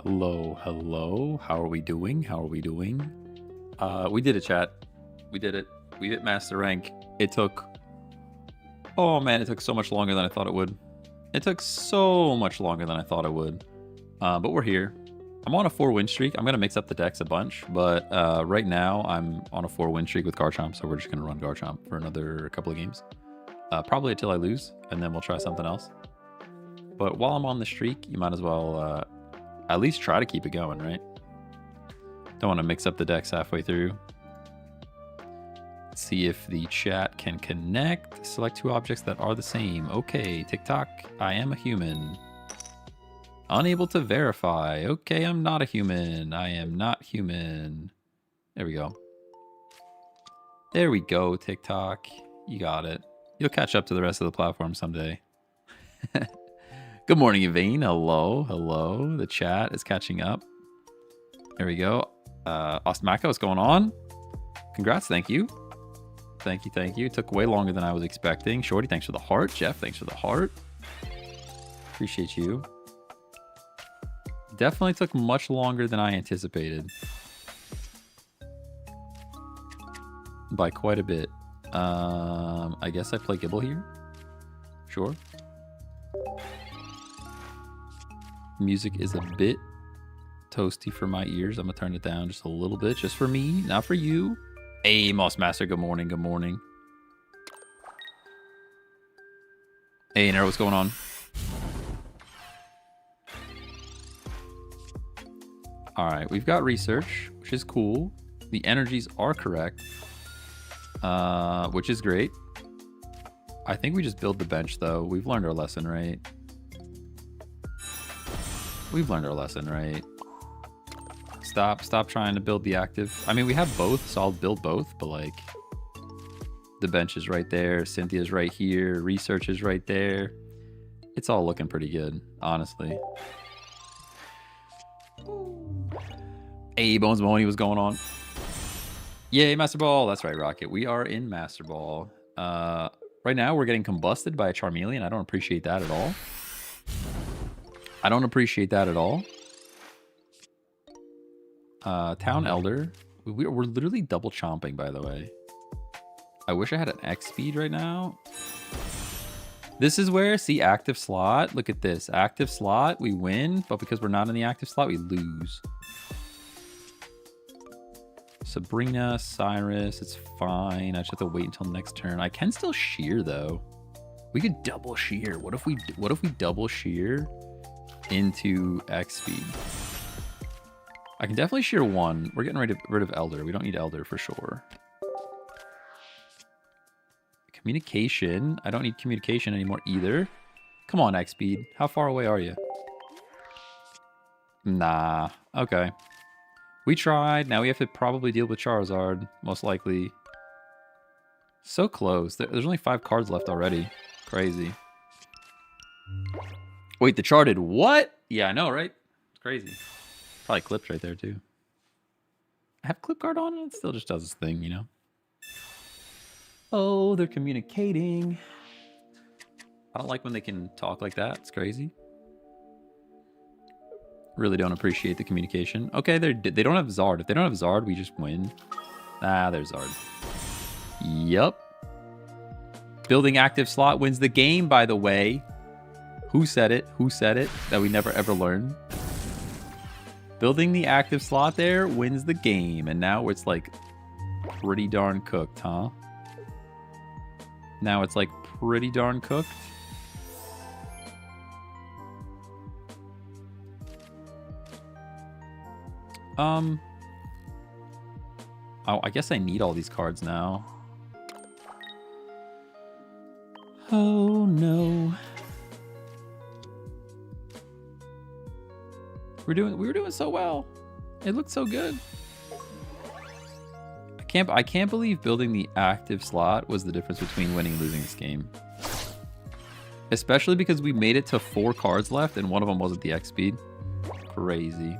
Hello, hello. How are we doing? How are we doing? We did it, chat. We did it. We hit master rank. It took... Oh, man, it took so much longer than I thought it would. It took so much longer than I thought it would. But we're here. I'm on a 4-win streak. I'm going to mix up the decks a bunch, but right now I'm on a 4-win streak with Garchomp, so we're just going to run Garchomp for another couple of games. Probably until I lose, and then we'll try something else. But while I'm on the streak, you might as well at least try to keep it going, right? Don't want to mix up the decks halfway through. Let's see if the chat can connect. Select 2 objects that are the same. Okay, TikTok, I am a human. Unable to verify. Okay, I'm not a human. I am not human. There we go. There we go, TikTok. You got it. You'll catch up to the rest of the platform someday. Good morning, Yvain. Hello, hello. The chat is catching up. There we go. Ostmaka, what's going on? Congrats, thank you. Thank you, thank you. It took way longer than I was expecting. Shorty, thanks for the heart. Jeff, thanks for the heart. Appreciate you. Definitely took much longer than I anticipated. By quite a bit. I guess I play Gibble here. Sure. Music is a bit toasty for my ears. I'm gonna turn it down just a little bit, just for me, not for you. Hey, Moss Master, good morning, good morning. Hey, Nero, what's going on? All right, we've got research, which is cool. The energies are correct, which is great. I think we just build the bench, though. We've learned our lesson, right? We've learned our lesson, right? Stop trying to build the active. I mean, we have both, so I'll build both, but like the bench is right there. Cynthia's right here. Research is right there. It's all looking pretty good, honestly. Hey, Bones Mahoney, what's going on? Yay, Master Ball. That's right, Rocket. We are in Master Ball. Right now, we're getting combusted by a Charmeleon. I don't appreciate that at all. I don't appreciate that at all. Town Elder. We're literally double chomping, by the way. I wish I had an X speed right now. This is where, see, active slot. Look at this. Active slot, we win, but because we're not in the active slot, we lose. Sabrina, Cyrus, it's fine. I just have to wait until next turn. I can still shear, though. We could double shear. What if we double shear into X speed? I can definitely shear 1. We're getting rid of Elder. We don't need Elder for sure. Communication. I don't need communication anymore either. Come on, X speed. How far away are you? Nah. Okay. We tried. Now we have to probably deal with Charizard, most likely. So close. There's only 5 cards left already. Crazy. Wait, the Char did what? Yeah, I know, right? It's crazy. Probably clipped right there, too. I have clip guard on, and it still just does its thing, you know? Oh, they're communicating. I don't like when they can talk like that. It's crazy. Really don't appreciate the communication. Okay, they don't have Zard. If they don't have Zard, we just win. Ah, there's Zard. Yup. Building active slot wins the game, by the way. Who said it? Who said it? That we never ever learn. Building the active slot there wins the game. And now it's like pretty darn cooked, huh? Now it's like pretty darn cooked. Oh, I guess I need all these cards now. Oh, no. We were doing so well. It looked so good. I can't believe building the active slot was the difference between winning and losing this game. Especially because we made it to 4 cards left and one of them wasn't the X speed. Crazy.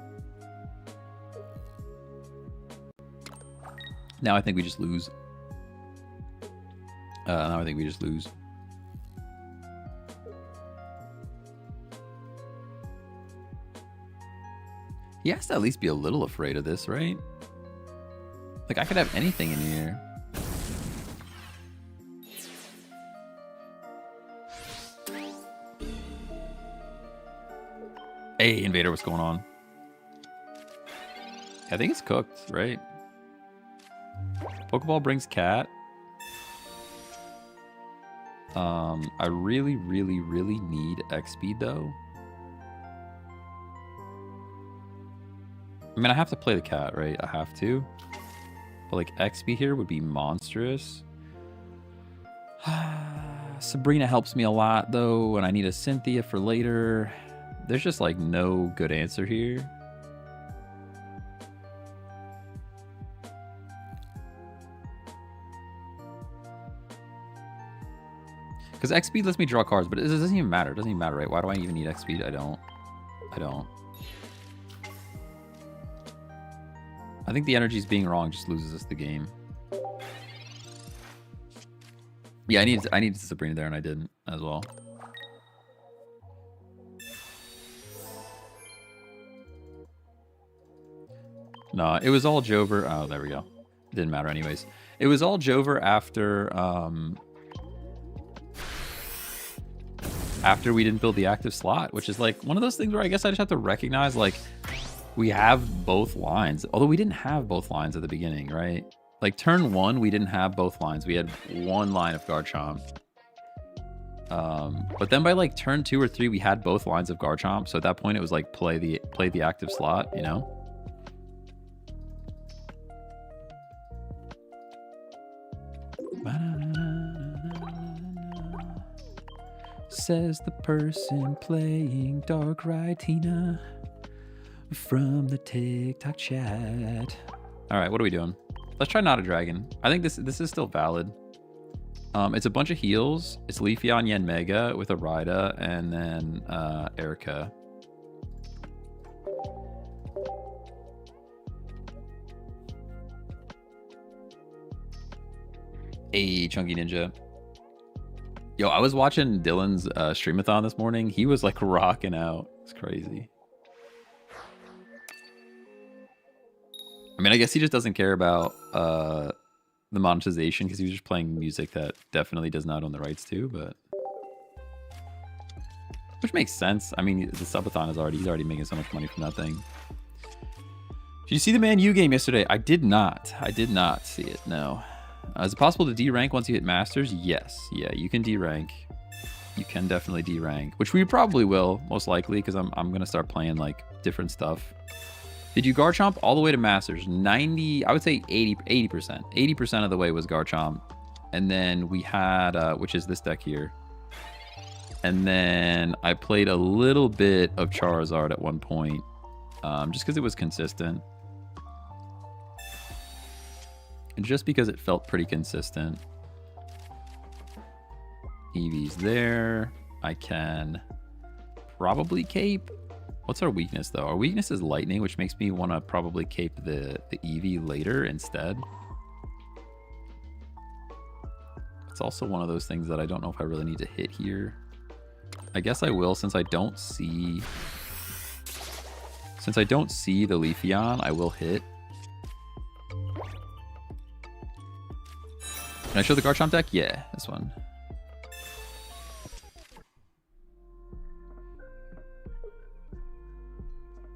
Now I think we just lose. Now I think we just lose. He has to at least be a little afraid of this, right? Like, I could have anything in here. Hey, Invader, what's going on? I think it's cooked, right? Pokeball brings cat. I really, really, really need X-Speed, though. I mean, I have to play the cat, right? I have to. But, like, X-Speed here would be monstrous. Sabrina helps me a lot, though, and I need a Cynthia for later. There's just, like, no good answer here. Because X-Speed lets me draw cards, but it doesn't even matter. It doesn't even matter, right? Why do I even need X-Speed? I don't. I think the energy's being wrong just loses us the game. Yeah, I needed Sabrina there, and I didn't as well. No, it was all Jover. Oh, there we go. It didn't matter anyways. It was all Jover after we didn't build the active slot, which is like one of those things where I guess I just have to recognize, like, we have both lines. Although we didn't have both lines at the beginning, right? Like, turn 1, we didn't have both lines. We had one line of Garchomp. But then by, like, turn 2 or 3, we had both lines of Garchomp. So at that point, it was like, play the active slot, you know? Says the person playing Dark Tina from the TikTok chat. All right, what are we doing? Let's try not a dragon. I think this is still valid. It's a bunch of heals. It's Leafeon, Yanmega with a Rida, and then Erica. Hey, Chunky Ninja. Yo, I was watching Dylan's streamathon this morning. He was like rocking out. It's crazy. I mean, I guess he just doesn't care about the monetization because he was just playing music that definitely does not own the rights to, but which makes sense. I mean, the subathon is he's already making so much money from that thing. Did you see the Man U game yesterday? I did not. I did not see it. No. Is it possible to D-rank once you hit Masters? Yes. Yeah, you can D-rank. You can definitely D-rank, which we probably will, most likely, because I'm going to start playing, like, different stuff. Did you Garchomp all the way to Masters? 90, I would say 80%. 80% of the way was Garchomp. And then we had, which is this deck here. And then I played a little bit of Charizard at one point, just because it was consistent. And just because it felt pretty consistent. Eevee's there. I can probably cape. What's our weakness, though? Our weakness is lightning, which makes me want to probably cape the Eevee later instead. It's also one of those things that I don't know if I really need to hit here. I guess I will, since I don't see... Since I don't see the Leafeon, I will hit. Can I show the Garchomp deck? Yeah, this one.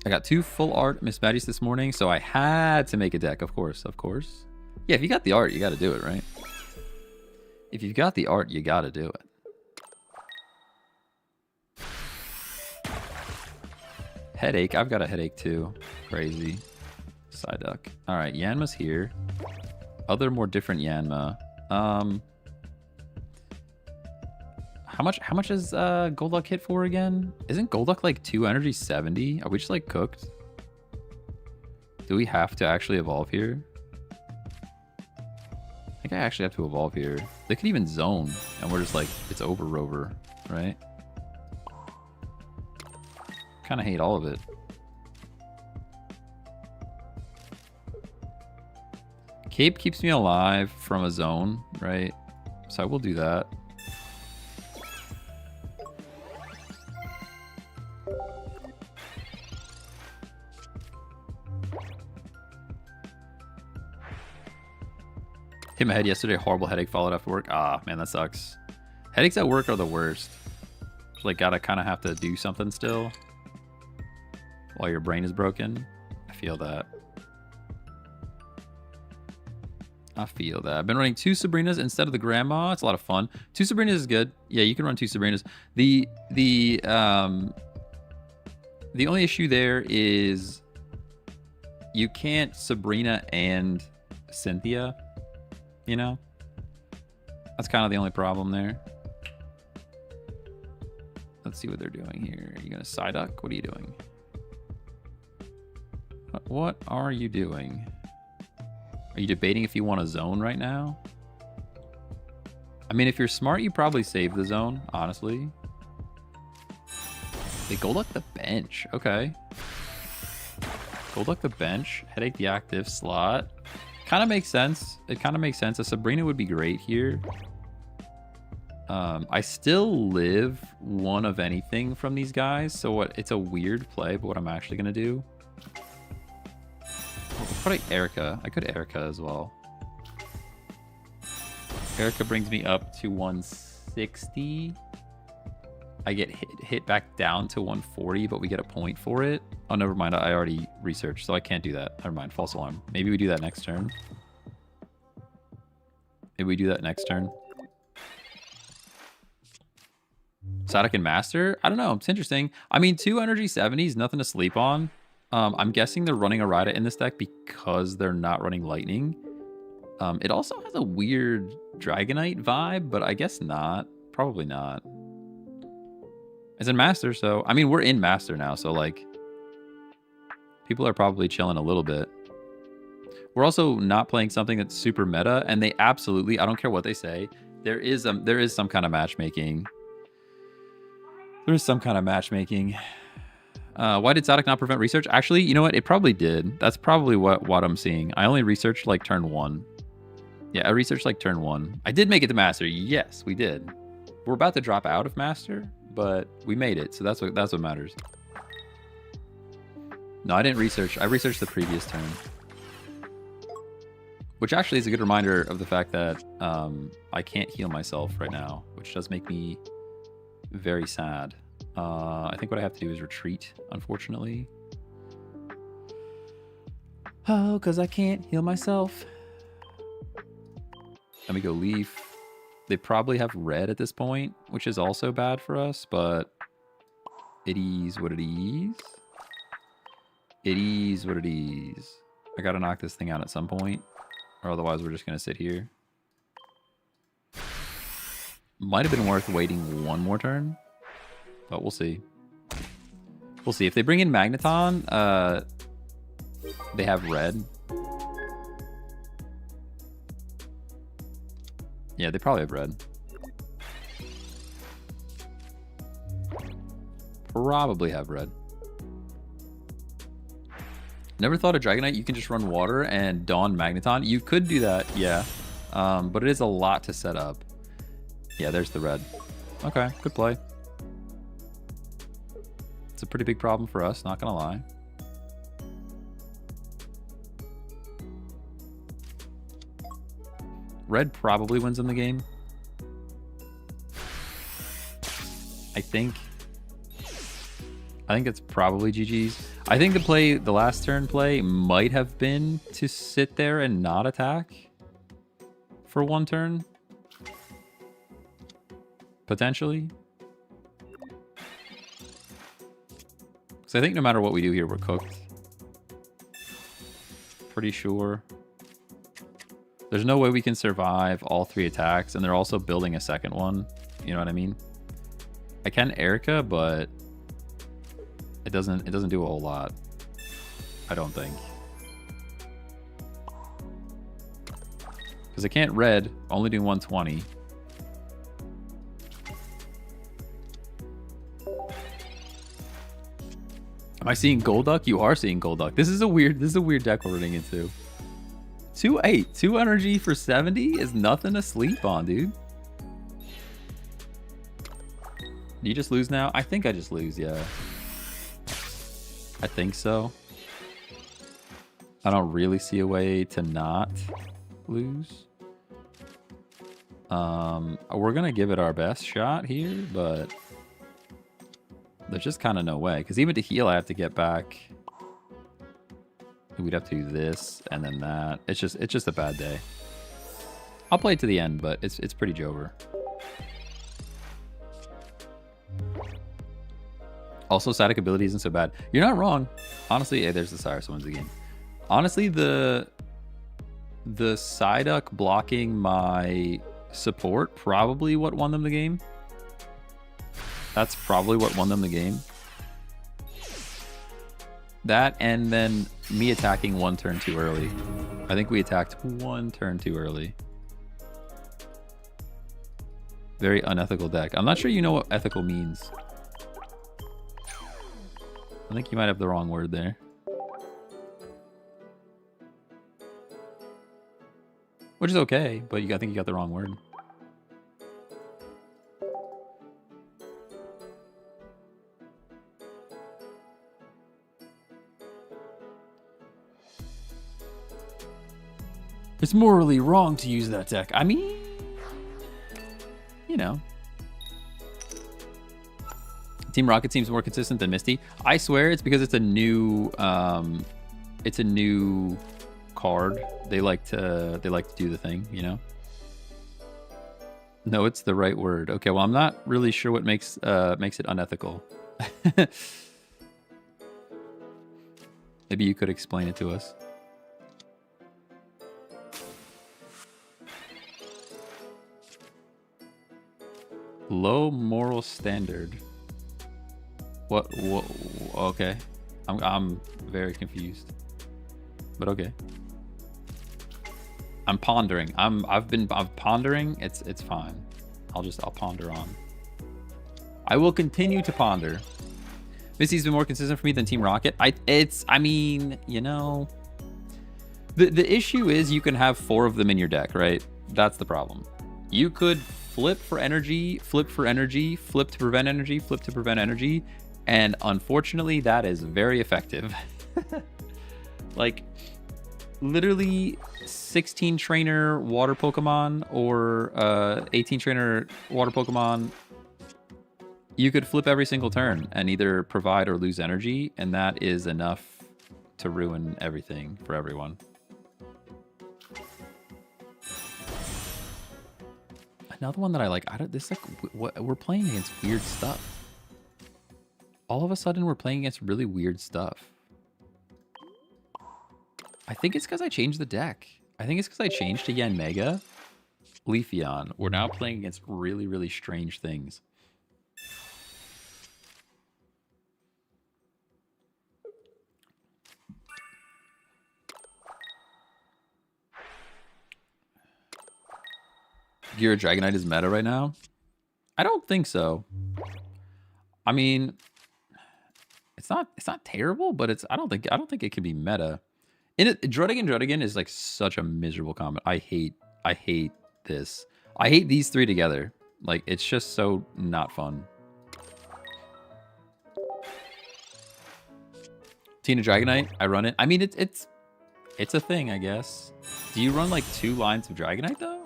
I got 2 full art Miss Baddies this morning, so I had to make a deck, of course, of course. Yeah, if you got the art, you got to do it, right? If you've got the art, you got to do it. Headache. I've got a headache too. Crazy. Psyduck. All right, Yanma's here. Other more different Yanma. How much is Golduck hit for again? Isn't Golduck like 2 energy 70? Are we just like cooked? Do we have to actually evolve here? I think I actually have to evolve here. They could even zone, and we're just like, it's over, Rover, right? Kind of hate all of it. Cape keeps me alive from a zone, right? So I will do that. Hit my head yesterday. Horrible headache followed after work. Ah, man, that sucks. Headaches at work are the worst. Like, gotta kind of have to do something still while your brain is broken. I feel that. I feel that. I've been running 2 Sabrinas instead of the grandma. It's a lot of fun. 2 Sabrinas is good. Yeah, you can run 2 Sabrinas. The only issue there is you can't Sabrina and Cynthia, you know? That's kind of the only problem there. Let's see what they're doing here. Are you going to Psyduck? What are you doing? What are you doing? Are you debating if you want a zone right now? I mean, if you're smart, you probably save the zone, honestly. They Golduck the bench. Okay. Golduck the bench. Headache the active slot. Kind of makes sense. It kind of makes sense. A Sabrina would be great here. I still live one of anything from these guys. So what? It's a weird play, but what I'm actually going to do... Probably Erica. I could Erica as well. Erica brings me up to 160. I get hit back down to 140, but we get a point for it. Oh, never mind. I already researched, so I can't do that. Never mind. False alarm. Maybe we do that next turn. Maybe we do that next turn. Psyduck and Master? I don't know. It's interesting. I mean, 2 Energy 70s, nothing to sleep on. I'm guessing they're running a Rida in this deck because they're not running Lightning. It also has a weird Dragonite vibe, but I guess not. Probably not. It's in Master, so... I mean, we're in Master now, so, like... People are probably chilling a little bit. We're also not playing something that's super meta, and they absolutely... I don't care what they say. There is some kind of matchmaking. There is some kind of matchmaking. Why did Psyduck not prevent research? Actually, you know what? It probably did. That's probably what I'm seeing. I only researched like turn 1. Yeah, I researched like turn 1. I did make it to Master. Yes, we did. We're about to drop out of Master, but we made it. So that's what matters. No, I didn't research. I researched the previous turn. Which actually is a good reminder of the fact that I can't heal myself right now, which does make me very sad. I think what I have to do is retreat, unfortunately. Oh, because I can't heal myself. Let me go Leaf. They probably have red at this point, which is also bad for us, but it is what it is. It is what it is. I gotta knock this thing out at some point, or otherwise we're just gonna sit here. Might have been worth waiting one more turn. But we'll see. We'll see. If they bring in Magneton, they have red. Yeah, they probably have red. Probably have red. Never thought of Dragonite. You can just run water and Dawn Magneton. You could do that, yeah. But it is a lot to set up. Yeah, there's the red. Okay, good play. It's a pretty big problem for us, not gonna lie. Red probably wins in the game. I think it's probably GG's. I think the last turn play might have been to sit there and not attack for one turn. Potentially. So I think no matter what we do here, we're cooked. Pretty sure. There's no way we can survive all 3 attacks, and they're also building a second one. You know what I mean? I can Erica, but it doesn't do a whole lot. I don't think. Because I can't red, only do 120. Am I seeing Golduck? You are seeing Golduck. This is a weird deck we're running into. 2 energy for 70 is nothing to sleep on, dude. Do you just lose now? I think I just lose, yeah. I think so. I don't really see a way to not lose. We're gonna give it our best shot here, but there's just kind of no way. Because even to heal, I have to get back. We'd have to do this and then that. It's just a bad day. I'll play it to the end, but it's pretty Jover. Also, static ability isn't so bad. You're not wrong. Honestly, hey, there's the Cyrus wins the game. Honestly, the Psyduck blocking my support probably what won them the game. That's probably what won them the game. That and then me attacking one turn too early. I think we attacked one turn too early. Very unethical deck. I'm not sure you know what ethical means. I think you might have the wrong word there. Which is okay, but I think you got the wrong word. It's morally wrong to use that deck. I mean, you know. Team Rocket seems more consistent than Misty. I swear it's because it's a new card. They like to do the thing, you know. No, it's the right word. Okay, well, I'm not really sure what makes it unethical. Maybe you could explain it to us. Low moral standard. What? Okay, I'm very confused. But okay. I'm pondering. I'm pondering. It's fine. I'll ponder on. I will continue to ponder. Misty's been more consistent for me than Team Rocket. I mean, you know, the issue is you can have 4 of them in your deck, right? That's the problem. You could flip for energy, flip for energy, flip to prevent energy, flip to prevent energy, and unfortunately that is very effective. Like literally 16 trainer water Pokemon or 18 trainer water Pokemon, you could flip every single turn and either provide or lose energy, and that is enough to ruin everything for everyone. Another one that I like, this like we're playing against weird stuff. All of a sudden we're playing against really weird stuff. I think it's because I changed the deck. I think it's because I changed to Yanmega, Leafeon. We're now playing against really, really strange things. Gear Dragonite is meta right now? I don't think so. I mean, it's not terrible, but I don't think it can be meta. Druddigan is like such a miserable comment. I hate this. I hate these 3 together. Like, it's just so not fun. Tina Dragonite, I run it. I mean, it's a thing, I guess. Do you run like 2 lines of Dragonite though?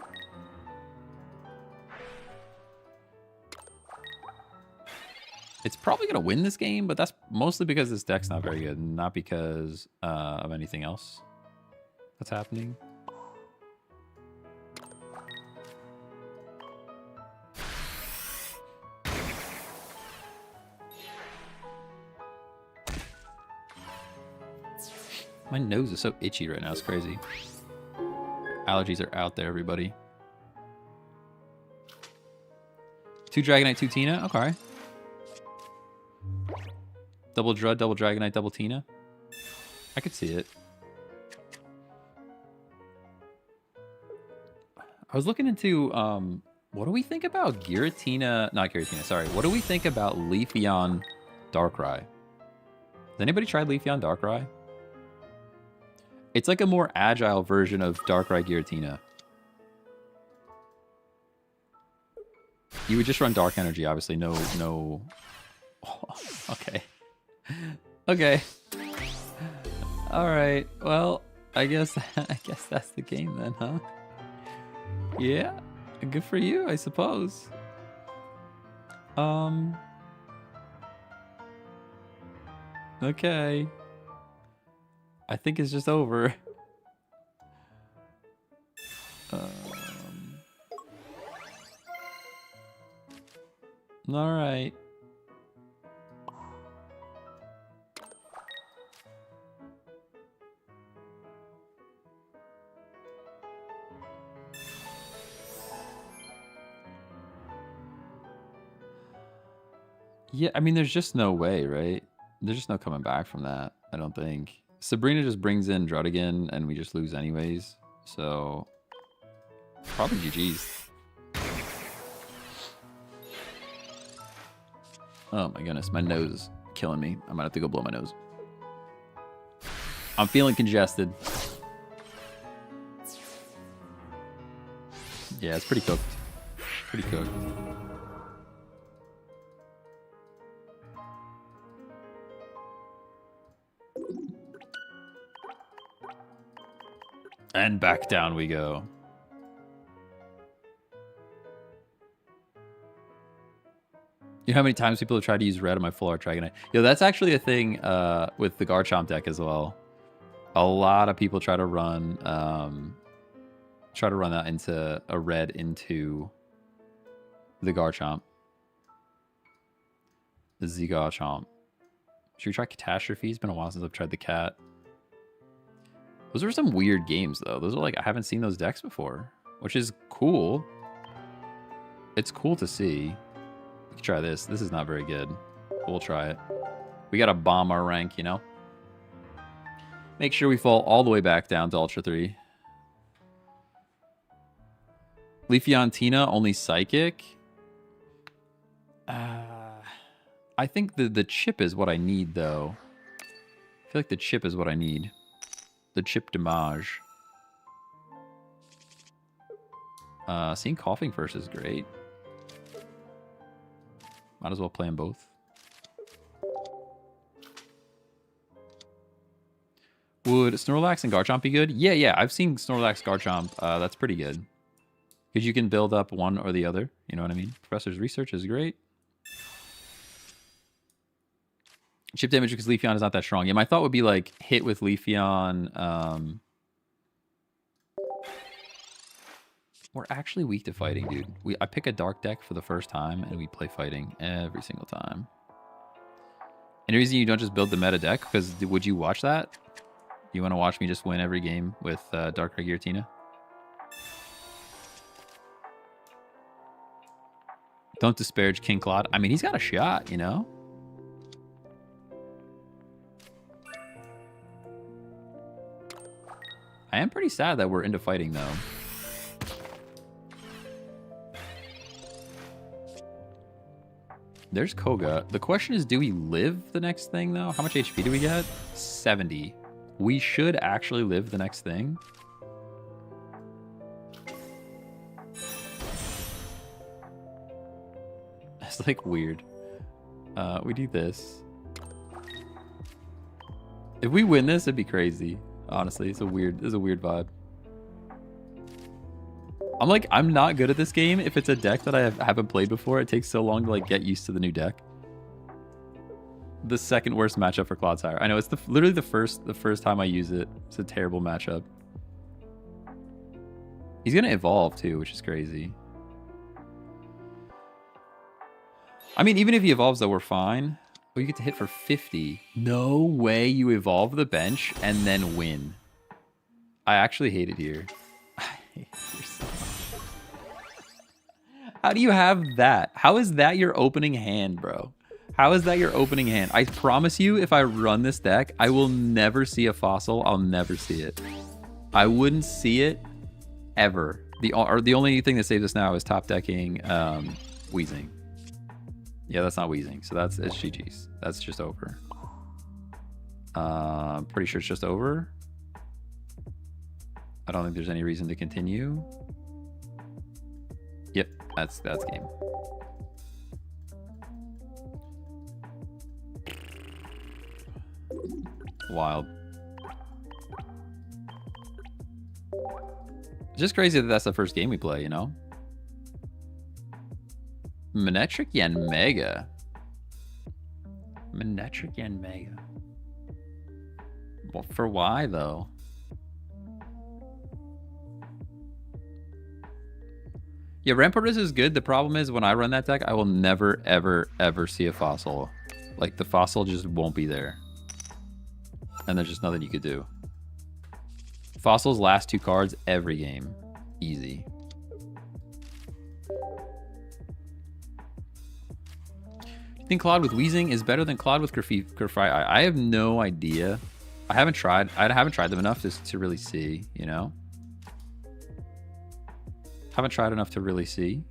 It's probably going to win this game, but that's mostly because this deck's not very good, not because of anything else that's happening. My nose is so itchy right now. It's crazy. Allergies are out there, everybody. 2 Dragonite, 2 Tina. Okay. Double Drud, double Dragonite, double Tina. I could see it. I was looking into, what do we think about Giratina? Not Giratina, sorry. What do we think about Leafeon Darkrai? Has anybody tried Leafeon Darkrai? It's like a more agile version of Darkrai Giratina. You would just run Dark Energy, obviously. No. Oh, okay. Okay. All right. Well, I guess that's the game then, huh? Yeah. Good for you, I suppose. Okay. I think it's just over. All right. Yeah, I mean, there's just no way, right? There's just no coming back from that, I don't think. Sabrina just brings in Drud again, and we just lose anyways. So, probably GG's. Oh my goodness, my nose is killing me. I might have to go blow my nose. I'm feeling congested. Yeah, it's pretty cooked. Pretty cooked. And back down we go. You know how many times people have tried to use red on my full art Dragonite? Yo, that's actually a thing with the Garchomp deck as well. A lot of people try to run that into a red into the Garchomp. The Z-Garchomp. Should we try Catastrophe? It's been a while since I've tried the cat. Those are some weird games, though. Those are like, I haven't seen those decks before, which is cool. It's cool to see. We can try this. This is not very good. We'll try it. We got to bomb our rank, you know? Make sure we fall all the way back down to Ultra 3. Leafeon only Psychic. I think the chip is what I need, though. I feel like the chip is what I need. The chip damage. Seeing Coughing first is great. Might as well play them both. Would Snorlax and Garchomp be good? Yeah, I've seen Snorlax, Garchomp. That's pretty good. Because you can build up one or the other. You know what I mean? Professor's research is great. Chip damage because Leafeon is not that strong. Yeah, my thought would be like hit with Leafeon. We're actually weak to fighting, dude. I pick a dark deck for the first time and we play fighting every single time. Any reason you don't just build the meta deck? Because would you watch that? Do you want to watch me just win every game with Dark Giratina? Don't disparage King Claude. I mean, he's got a shot, you know? I am pretty sad that we're into fighting, though. There's Koga. The question is, do we live the next thing, though? How much HP do we get? 70. We should actually live the next thing. It's like weird. We do this. If we win this, it'd be crazy. Honestly, it's a weird vibe. I'm not good at this game. If it's a deck that I haven't played before, it takes so long to like get used to the new deck. The second worst matchup for Clodsire. I know it's literally the first time I use it. It's a terrible matchup. He's gonna evolve too, which is crazy. I mean, even if he evolves though, we're fine. Oh, you get to hit for 50. No way you evolve the bench and then win. I actually hate it here. I hate it here so much. How do you have that? How is that your opening hand, bro? How is that your opening hand? I promise you, if I run this deck, I will never see a fossil. I'll never see it. I wouldn't see it ever. The only thing that saves us now is top decking Weezing. Yeah, that's not Weezing, so it's GG's. That's just over. Pretty sure it's just over. I don't think there's any reason to continue. Yep, that's game. Wild. It's just crazy that that's the first game we play, you know? Manectric Yanmega. Manectric Yanmega. Well, for why though? Yeah, Rampardos is good. The problem is when I run that deck, I will never, ever, ever see a fossil. Like, the fossil just won't be there. And there's just nothing you could do. Fossils last 2 cards every game. Easy. You think Claude with Wheezing is better than Claude with Graphite? I have no idea. I haven't tried them enough to really see, you know? Haven't tried enough to really see.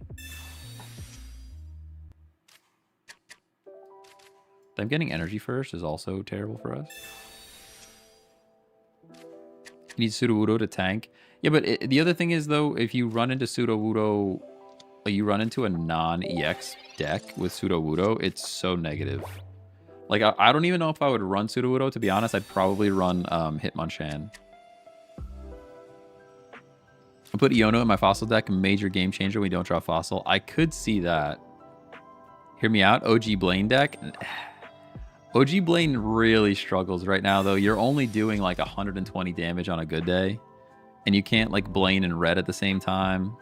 Them getting energy first is also terrible for us. You need Sudowoodo to tank. Yeah, but the other thing is, though, if you run into Sudowoodo, like you run into a non-EX deck with Sudowoodo, it's so negative. Like, I don't even know if I would run Sudowoodo, to be honest. I'd probably run Hitmonchan. I put Iono in my fossil deck, major game changer when we don't draw fossil. I could see that. Hear me out, OG Blaine deck. OG Blaine really struggles right now, though. You're only doing like 120 damage on a good day. And you can't like Blaine and red at the same time.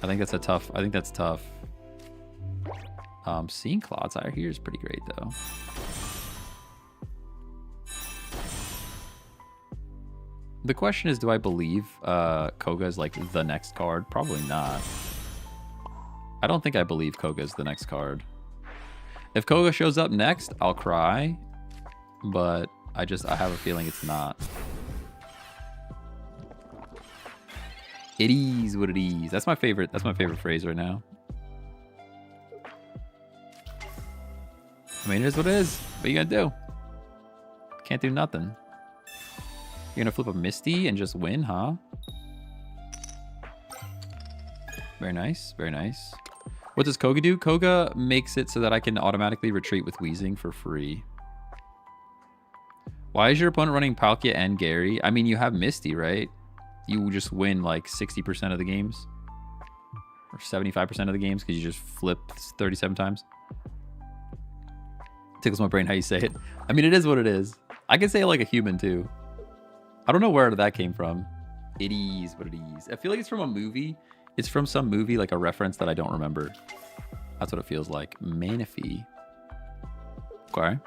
I think that's tough. Seeing Clodsire here is pretty great, though. The question is, do I believe Koga is like the next card? Probably not. I don't think I believe Koga is the next card. If Koga shows up next, I'll cry. But I have a feeling it's not. It is what it is. That's my favorite phrase right now. I mean, it is what it is. What are you gonna do? Can't do nothing. You're gonna flip a Misty and just win, huh? Very nice, very nice. What does Koga do? Koga makes it so that I can automatically retreat with Wheezing for free. Why is your opponent running Palkia and Gary? I mean, you have Misty, right? You just win like 60% of the games. Or 75% of the games because you just flip 37 times. Tickles my brain how you say it. I mean, it is what it is. I can say it like a human too. I don't know where that came from. It is what it is. I feel like it's from a movie. It's from some movie, like a reference that I don't remember. That's what it feels like. Manaphy. Okay.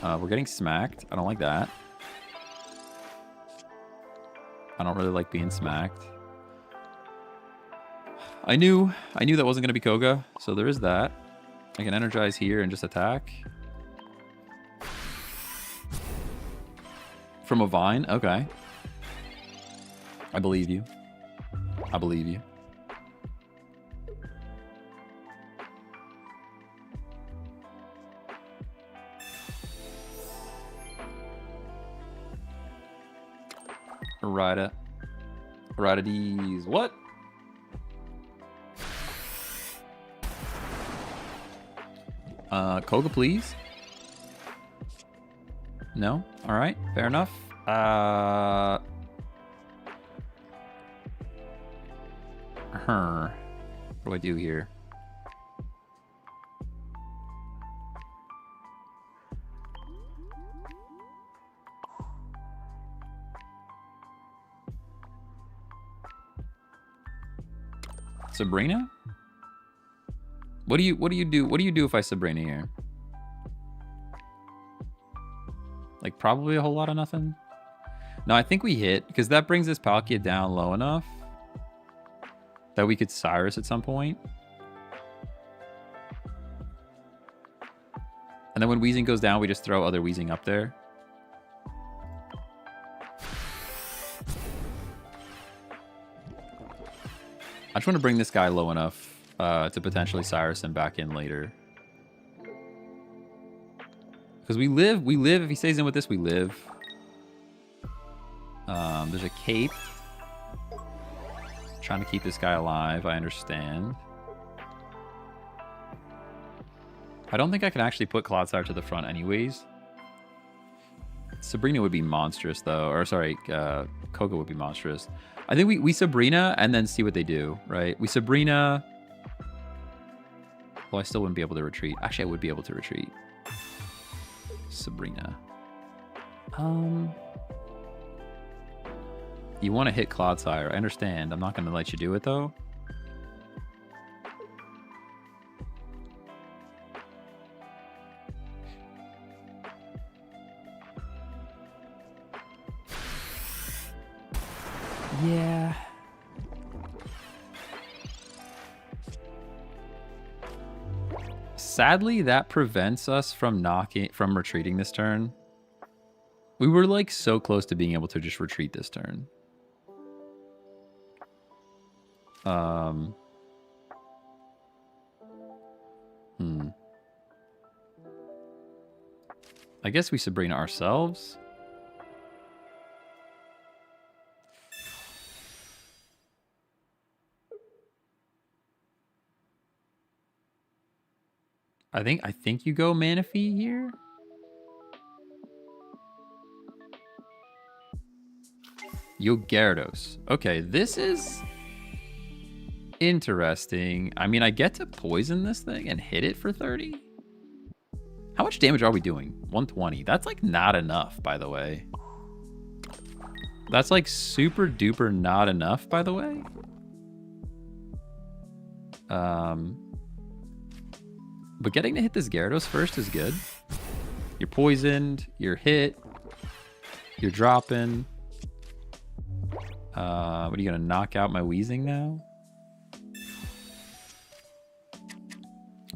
We're getting smacked. I don't like that. I don't really like being smacked. I knew that wasn't going to be Koga, so there is that. I can energize here and just attack. From a vine? Okay. I believe you. I believe you. Righta-dees. What? Koga, please. No? All right. Fair enough. What do I do here? Sabrina? What do you do? What do you do if I Sabrina here? Like probably a whole lot of nothing. No, I think we hit because that brings this Palkia down low enough that we could Cyrus at some point. And then when Weezing goes down, we just throw other Weezing up there. I just want to bring this guy low enough to potentially Cyrus him back in later. Because we live. If he stays in with this, we live. There's a cape. Trying to keep this guy alive, I understand. I don't think I can actually put Clodsire to the front anyways. Sabrina would be monstrous, though. Or, sorry, Koga would be monstrous. I think we Sabrina and then see what they do, right? We Sabrina... Well, I still wouldn't be able to retreat. Actually, I would be able to retreat. Sabrina. You want to hit Clodsire. I understand. I'm not going to let you do it, though. Yeah. Sadly, that prevents us from retreating this turn. We were like so close to being able to just retreat this turn. I guess we Sabrina ourselves. I think you go Manaphy here. Yo Gyarados. Okay, this is interesting. I mean, I get to poison this thing and hit it for 30. How much damage are we doing? 120. That's like not enough, by the way. That's like super duper not enough, by the way. But getting to hit this Gyarados first is good. You're poisoned. You're hit. You're dropping. What are you going to knock out my Weezing now?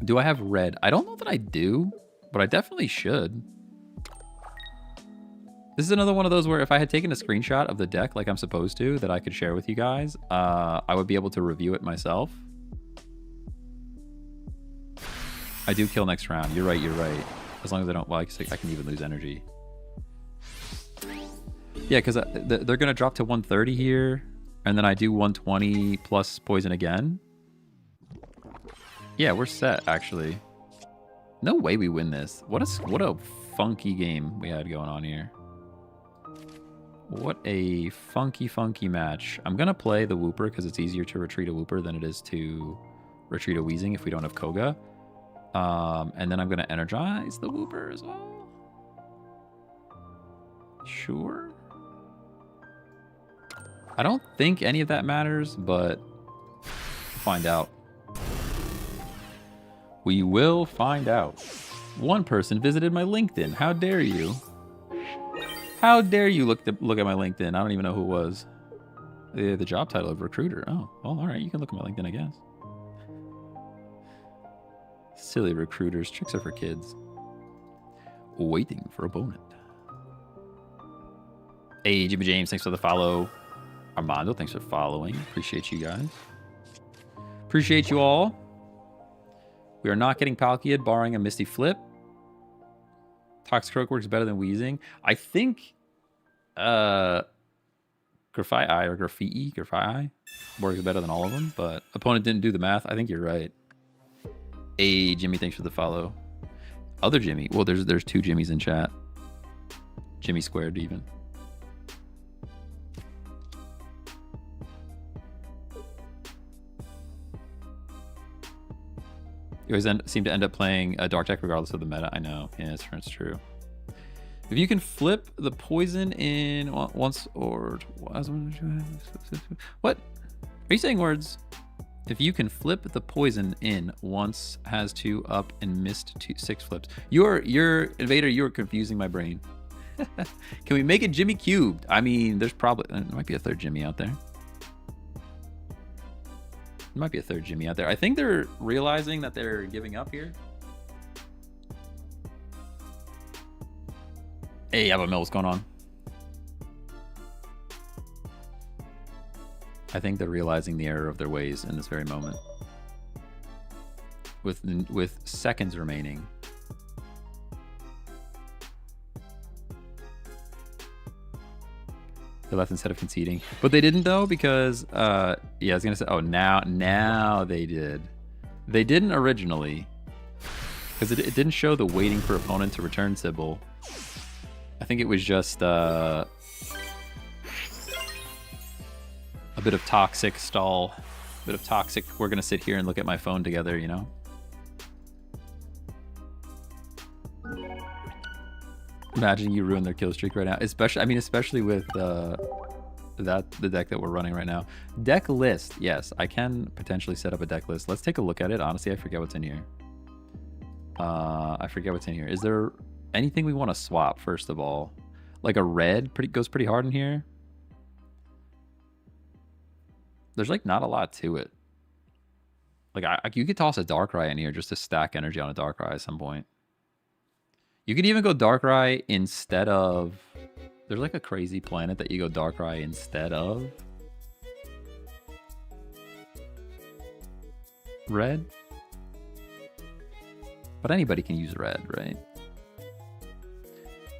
Do I have red? I don't know that I do, but I definitely should. This is another one of those where if I had taken a screenshot of the deck like I'm supposed to that I could share with you guys, I would be able to review it myself. I do kill next round. You're right, you're right. As long as I don't... Well, I can even lose energy. Yeah, because they're going to drop to 130 here. And then I do 120 plus poison again. Yeah, we're set, actually. No way we win this. What a funky game we had going on here. What a funky match. I'm going to play the Wooper because it's easier to retreat a Wooper than it is to retreat a Weezing if we don't have Koga. And then I'm going to energize the Wooper as well. Sure. I don't think any of that matters, but find out. We will find out. One person visited my LinkedIn. How dare you? How dare you look at my LinkedIn? I don't even know who it was. The job title of recruiter. Oh, well, all right. You can look at my LinkedIn, I guess. Silly recruiters. Tricks are for kids. Waiting for opponent. Hey, Jimmy James, thanks for the follow. Armando, thanks for following. Appreciate you guys. Appreciate you all. We are not getting Palkia, barring a Misty Flip. Toxicroak works better than Weezing. I think Graphite works better than all of them, but opponent didn't do the math. I think you're right. Hey, Jimmy, thanks for the follow. Other Jimmy. Well, there's two Jimmys in chat. Jimmy squared even. You always seem to end up playing a Dark Deck regardless of the meta. I know. Yeah, it's true. If you can flip the poison in once or twice... What? Are you saying words? If you can flip the poison in once, has 2 up, and missed 6 flips. You're Invader, you're confusing my brain. Can we make it Jimmy cubed? I mean, there might be a third Jimmy out there. There might be a third Jimmy out there. I think they're realizing that they're giving up here. Hey, Abba what's going on? I think they're realizing the error of their ways in this very moment. With seconds remaining. They left instead of conceding. But they didn't though, because yeah, I was gonna say, oh, now they did. They didn't originally. Because it didn't show the waiting for opponent to return symbol. I think it was just a bit of toxic stall. A bit of toxic, we're going to sit here and look at my phone together, you know? Imagine you ruin their kill streak right now. Especially with the deck that we're running right now. Deck list. Yes, I can potentially set up a deck list. Let's take a look at it. Honestly, I forget what's in here. I forget what's in here. Is there anything we want to swap, first of all? Like a red goes pretty hard in here. There's like not a lot to it. Like you could toss a Darkrai in here just to stack energy on a Darkrai at some point. You could even go Darkrai instead of... There's like a crazy planet that you go Darkrai instead of red. But anybody can use red, right?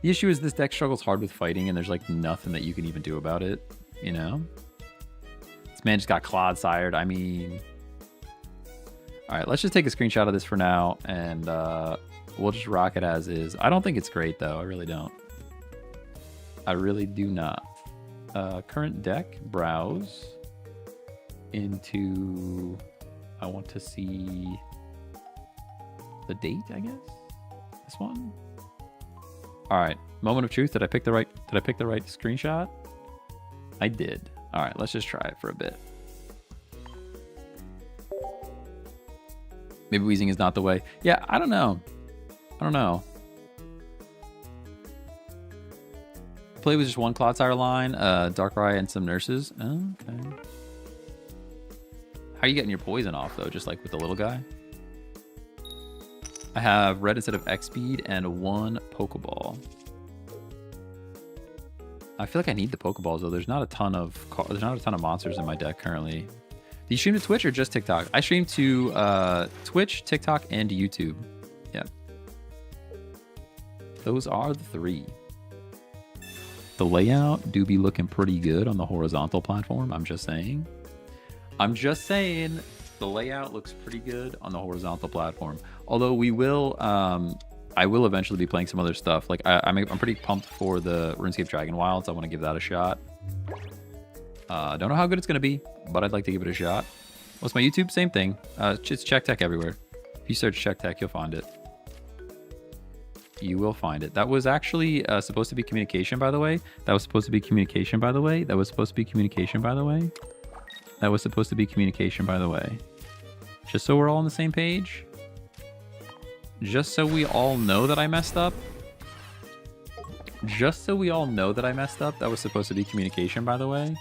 The issue is this deck struggles hard with fighting and there's like nothing that you can even do about it, you know? This man just got Clod-sired. I mean... Alright, let's just take a screenshot of this for now and we'll just rock it as is. I don't think it's great though, I really don't. I really do not. Current deck, browse into... I want to see the date, I guess? This one? Alright, moment of truth. Did I pick the right screenshot? I did. Alright, let's just try it for a bit. Maybe Weezing is not the way. Yeah, I don't know. Play with just one Clodsire line, Darkrai, and some nurses. Okay. How are you getting your poison off, though? Just like with the little guy? I have red instead of X-Speed and 1 Pokeball. I feel like I need the Pokeballs, though. There's not a ton of monsters in my deck currently. Do you stream to Twitch or just TikTok? I stream to Twitch, TikTok, and YouTube. Yeah. Those are the 3. The layout do be looking pretty good on the horizontal platform. I'm just saying. The layout looks pretty good on the horizontal platform. Although we will, I will eventually be playing some other stuff. Like I'm pretty pumped for the RuneScape Dragon Wilds. I want to give that a shot. Don't know how good it's gonna be, but I'd like to give it a shot. What's my YouTube? Same thing. It's Check Tech everywhere. If you search Check Tech, you'll find it. You will find it. That was actually supposed to be communication, by the way. That was supposed to be communication, by the way. That was supposed to be communication, by the way. That was supposed to be communication, by the way. Just so we're all on the same page. Just so we all know that I messed up. Just so we all know that I messed up. That was supposed to be communication, by the way.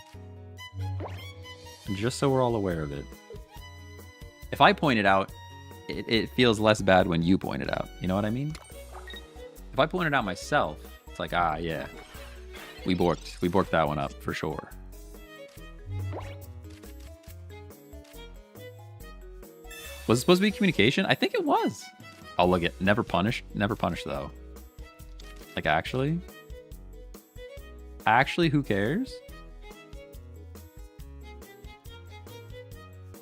Just so we're all aware of it. If I point it out, it feels less bad when you point it out. You know what I mean? If I point it out myself, it's like, ah, yeah. We borked that one up for sure. Was it supposed to be communication? I think it was. Oh, look it. Never punish. Never punish, though. Like, actually? Actually, who cares?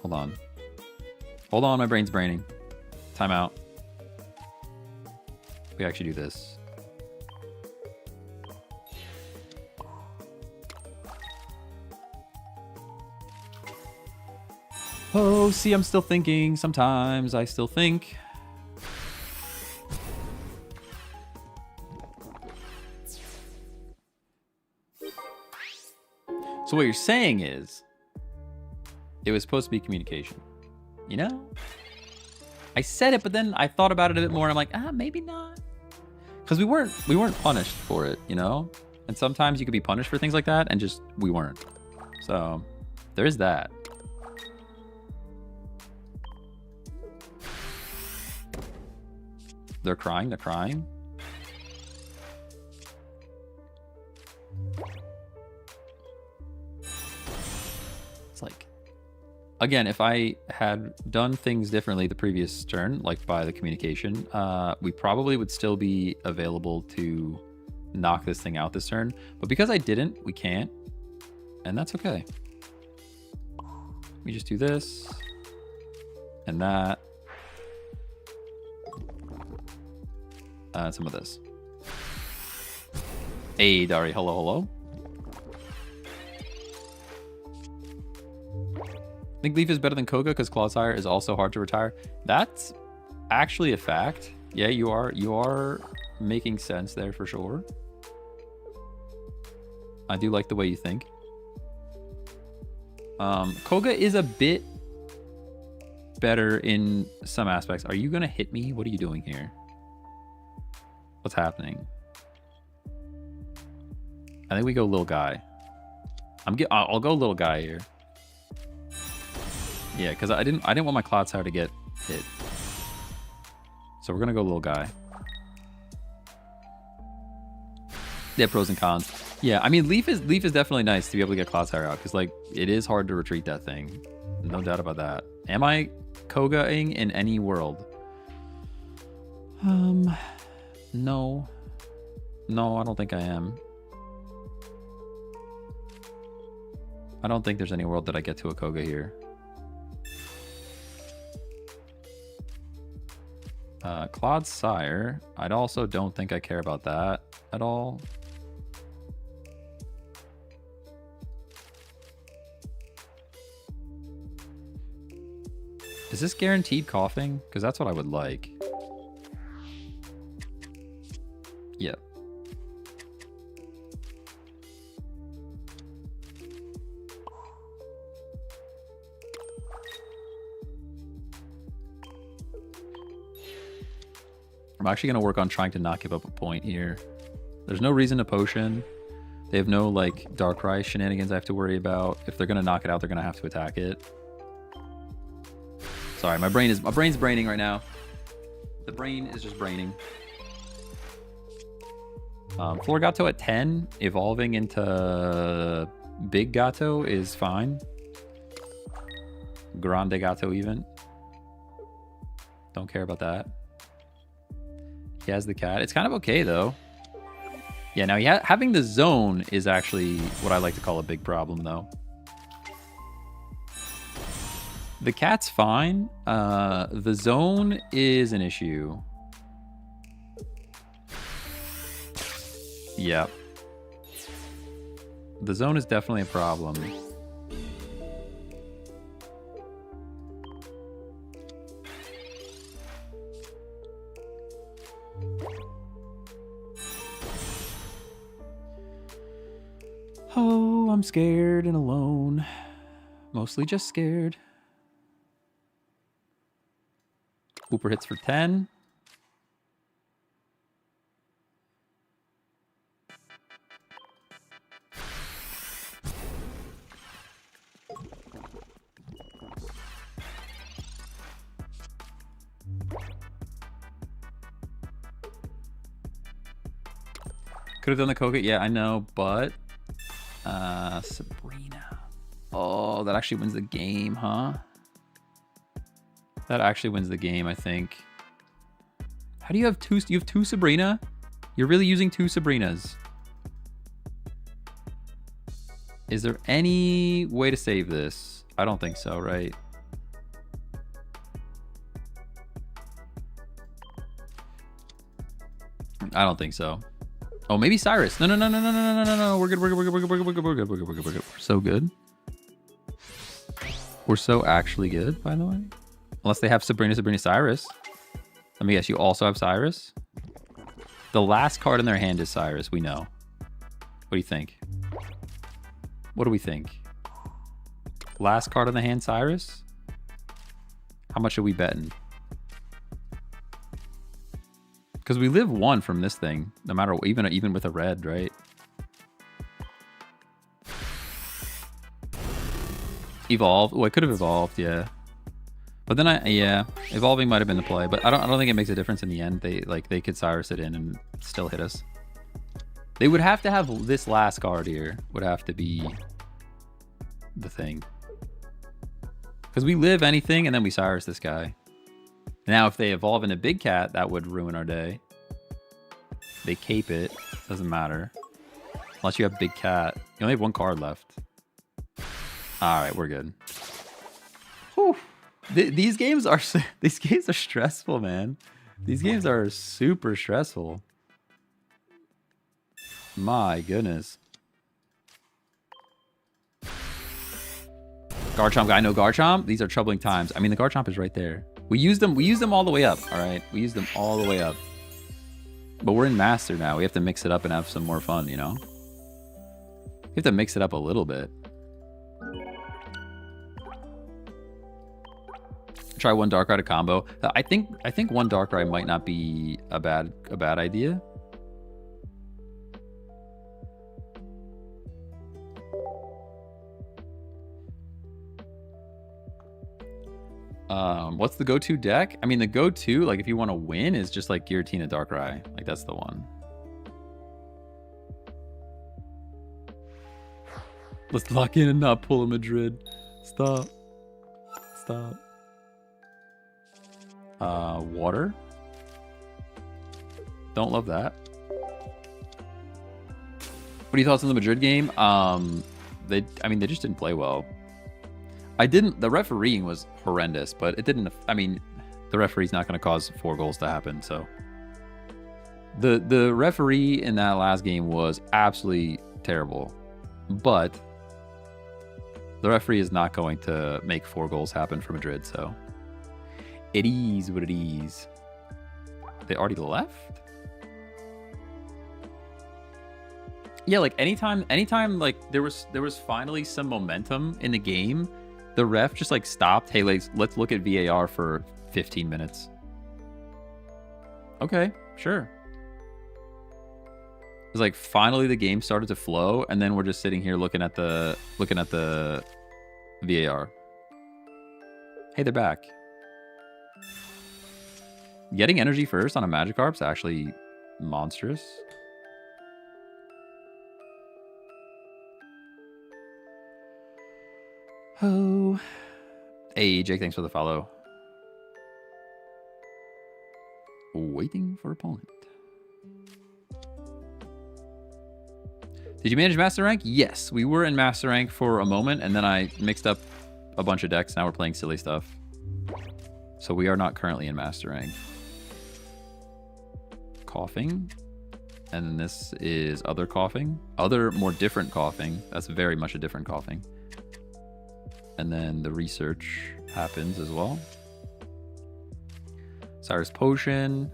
Hold on. Hold on, my brain's braining. Time out. We actually do this. Oh, see, I'm still thinking. Sometimes I still think. So what you're saying is, it was supposed to be communication. You know? I said it, but then I thought about it a bit more, and I'm like, maybe not. Because we weren't punished for it, you know? And sometimes you could be punished for things like that, and just, we weren't. So, there is that. They're crying. It's like, again, if I had done things differently the previous turn, like by the communication, we probably would still be available to knock this thing out this turn. But because I didn't, we can't. And that's okay. We just do this and that. Some of this. Hey, Dari. Hello, hello. I think Leaf is better than Koga because Clodsire is also hard to retire. That's actually a fact. Yeah, you are making sense there for sure. I do like the way you think. Koga is a bit better in some aspects. Are you gonna hit me? What are you doing here? What's happening? I think we go little guy. I'll go little guy here. Yeah, because I didn't want my Clodsire to get hit. So we're gonna go little guy. Yeah, pros and cons. Yeah, I mean Leaf is definitely nice to be able to get Clodsire out because like it is hard to retreat that thing. No doubt about that. Am I Koga-ing in any world? No. No, I don't think I am. I don't think there's any world that I get to a Koga here. Clodsire. I also don't think I care about that at all. Is this guaranteed coughing? Because that's what I would like. Yep. I'm actually going to work on trying to not give up a point here. There's no reason to potion. They have no like Darkrai shenanigans I have to worry about. If they're going to knock it out, they're going to have to attack it. Sorry, my brain's braining right now. The brain is just braining. Florgato at 10, evolving into Big Gato is fine. Grande Gato even. Don't care about that. He has the cat. It's kind of okay though. Yeah, now having the zone is actually what I like to call a big problem though. The cat's fine. The zone is an issue. Yep. The zone is definitely a problem. Oh, I'm scared and alone. Mostly just scared. Hooper hits for 10. Could have done the Koga. Yeah, I know, but Sabrina. Oh, that actually wins the game, huh? That actually wins the game, I think. How do you have two? You have two Sabrina? You're really using two Sabrinas. Is there any way to save this? I don't think so, right? I don't think so. Oh, maybe Cyrus. No. We're good. We're so good. We're so actually good, by the way. Unless they have Sabrina, Cyrus. Let me guess, you also have Cyrus? The last card in their hand is Cyrus, we know. What do you think? What do we think? Last card in the hand, Cyrus? How much are we betting? Because we live one from this thing, no matter what, even with a red, right? Evolve. Oh, I could have evolved, yeah. But then evolving might have been the play, but I don't think it makes a difference in the end. They could Cyrus it in and still hit us. They would have to have this last card here. Would have to be the thing. Because we live anything and then we Cyrus this guy. Now if they evolve into Big Cat, that would ruin our day. They cape it. Doesn't matter. Unless you have Big Cat. You only have one card left. Alright, we're good. Whew. These games are stressful, man. These games are super stressful. My goodness. Garchomp, I know Garchomp. These are troubling times. I mean, the Garchomp is right there. We used them all the way up, all right? We used them all the way up. But we're in Master now. We have to mix it up and have some more fun, you know? We have to mix it up a little bit. Try one Darkrai to combo. I think one Darkrai might not be a bad idea. What's the go-to deck? I mean, the go-to, like, if you want to win, is just like Giratina Darkrai. Like, that's the one. Let's lock in and not pull a Madrid. Stop. Stop. Water. Don't love that. What are your thoughts on the Madrid game? I mean, they just didn't play well. The refereeing was horrendous, but it didn't, I mean, the referee's not going to cause 4 goals to happen, so. The referee in that last game was absolutely terrible, but the referee is not going to make 4 goals happen for Madrid, so. It is what it is. They already left? Yeah, like anytime like there was finally some momentum in the game, the ref just like stopped. Hey, let's look at VAR for 15 minutes. Okay, sure. It's like finally the game started to flow, and then we're just sitting here looking at the VAR. Hey, they're back. Getting energy first on a Magikarp's actually monstrous. Oh. Hey, Jake, thanks for the follow. Waiting for opponent. Did you manage Master Rank? Yes, we were in Master Rank for a moment, and then I mixed up a bunch of decks. Now we're playing silly stuff. So we are not currently in Master Rank. Coughing. And then this is other coughing. Other, more different coughing. That's very much a different coughing. And then the research happens as well. Cyrus Potion.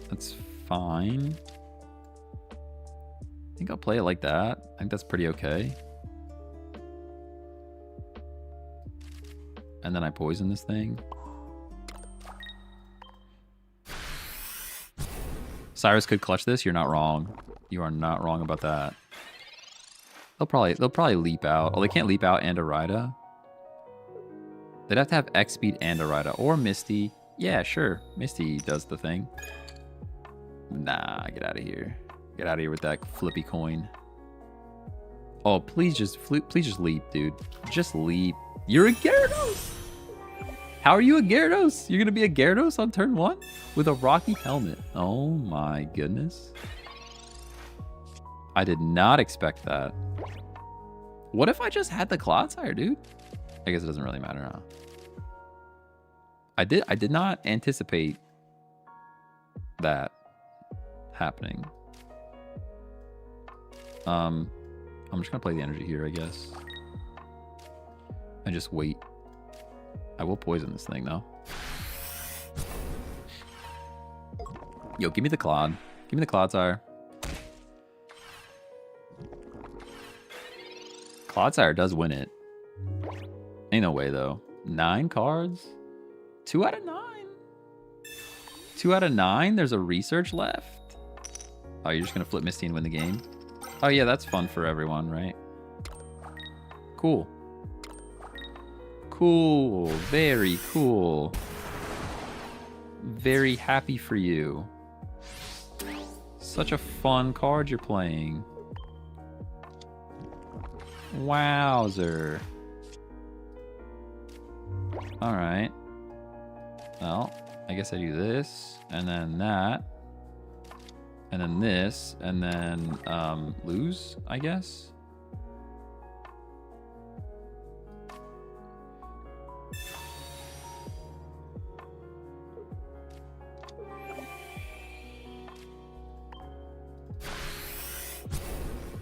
That's fine. I think I'll play it like that. I think that's pretty okay. And then I poison this thing. Cyrus could clutch this. You're not wrong. You are not wrong about that. They'll probably leap out. Oh, they can't leap out and a Rida. They'd have to have X speed and a Rida. Or Misty. Yeah, sure. Misty does the thing. Nah, get out of here. Get out of here with that flippy coin. Oh, please just leap, dude. Just leap. You're a Gyarados! How are you a Gyarados? You're gonna be a Gyarados on turn 1? With a Rocky helmet. Oh my goodness. I did not expect that. What if I just had the Clodsire, dude? I guess it doesn't really matter, huh? I did not anticipate that happening. I'm just gonna play the energy here, I guess. And just wait. I will poison this thing though. Yo, give me the Clod. Give me the Clodsire. Clodsire does win it. Ain't no way though. 9 cards? 2 out of 9? 2 out of 9? There's a research left? Oh, you're just gonna flip Misty and win the game? Oh yeah, that's fun for everyone, right? Cool. Cool. Very cool. Very happy for you. Such a fun card you're playing. Wowzer. Alright. Well, I guess I do this, and then that, and then this, and then lose, I guess.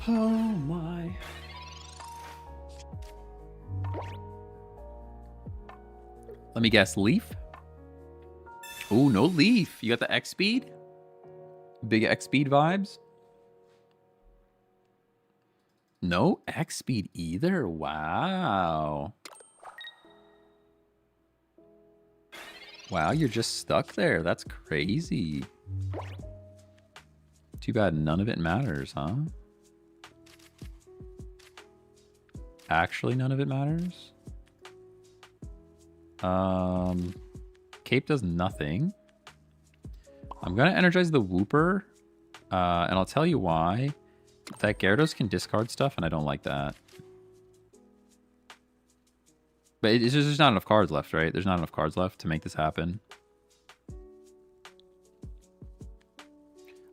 Oh my. Let me guess, Leaf? Ooh, no Leaf. You got the X speed? Big X speed vibes? No X speed either. Wow. Wow, you're just stuck there. That's crazy. Too bad none of it matters, huh? Actually, none of it matters? Cape does nothing. I'm gonna energize the Wooper, and I'll tell you why. That Gyarados can discard stuff, and I don't like that. But it's just, there's not enough cards left, right? There's not enough cards left to make this happen.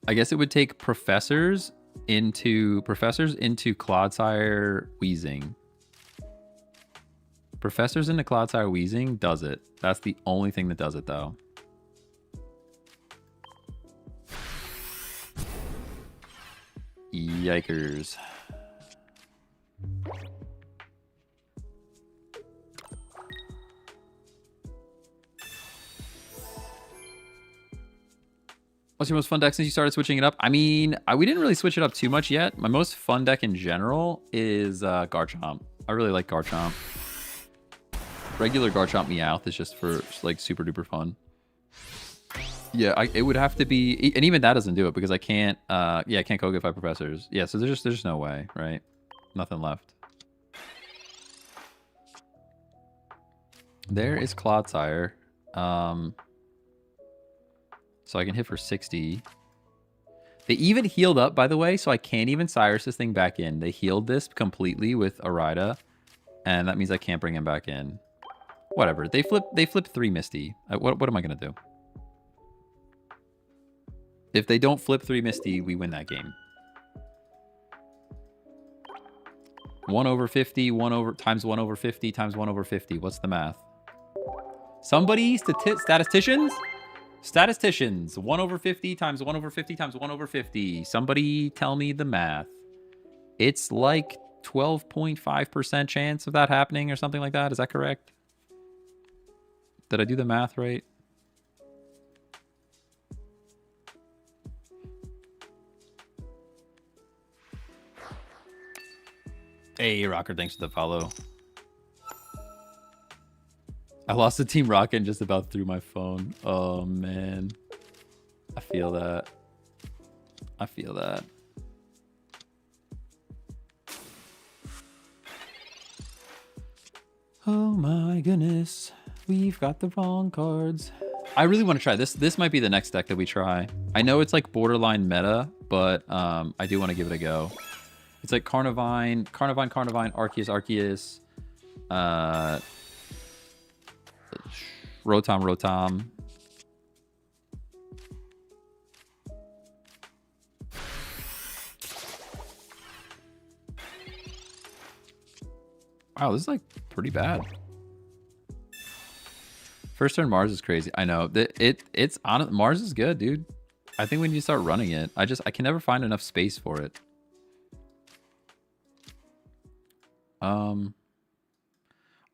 I guess it would take Professors into Clodsire Wheezing. Professors into Clodsire Wheezing does it. That's the only thing that does it, though. Yikers. What's your most fun deck since you started switching it up? I mean, we didn't really switch it up too much yet. My most fun deck in general is Garchomp. I really like Garchomp. Regular Garchomp Meowth is just for like super duper fun. Yeah, it would have to be, and even that doesn't do it because I can't. Yeah, I can't Kogify Professors. Yeah, so there's just no way, right? Nothing left. There is Clodsire. So I can hit for 60. They even healed up, by the way, so I can't even Cyrus this thing back in. They healed this completely with Arida, and that means I can't bring him back in. Whatever. They flip 3 Misty. What am I gonna do? If they don't flip 3 Misty, we win that game. 1 over 50, times 1 over 50, times 1 over 50. What's the math? Somebody, statisticians? Statisticians, 1 over 50 times 1 over 50 times 1 over 50. Somebody tell me the math. It's like 12.5% chance of that happening or something like that. Is that correct? Did I do the math right? Hey, Rocker, thanks for the follow. I lost to Team Rocket and just about threw my phone. Oh, man. I feel that. I feel that. Oh, my goodness. We've got the wrong cards. I really want to try this. This might be the next deck that we try. I know it's like borderline meta, but I do want to give it a go. It's like Carnivine, Arceus, Rotom. Wow, this is like pretty bad. First turn Mars is crazy. I know it's on. Mars is good, dude. I think we need to start running it. I can never find enough space for it.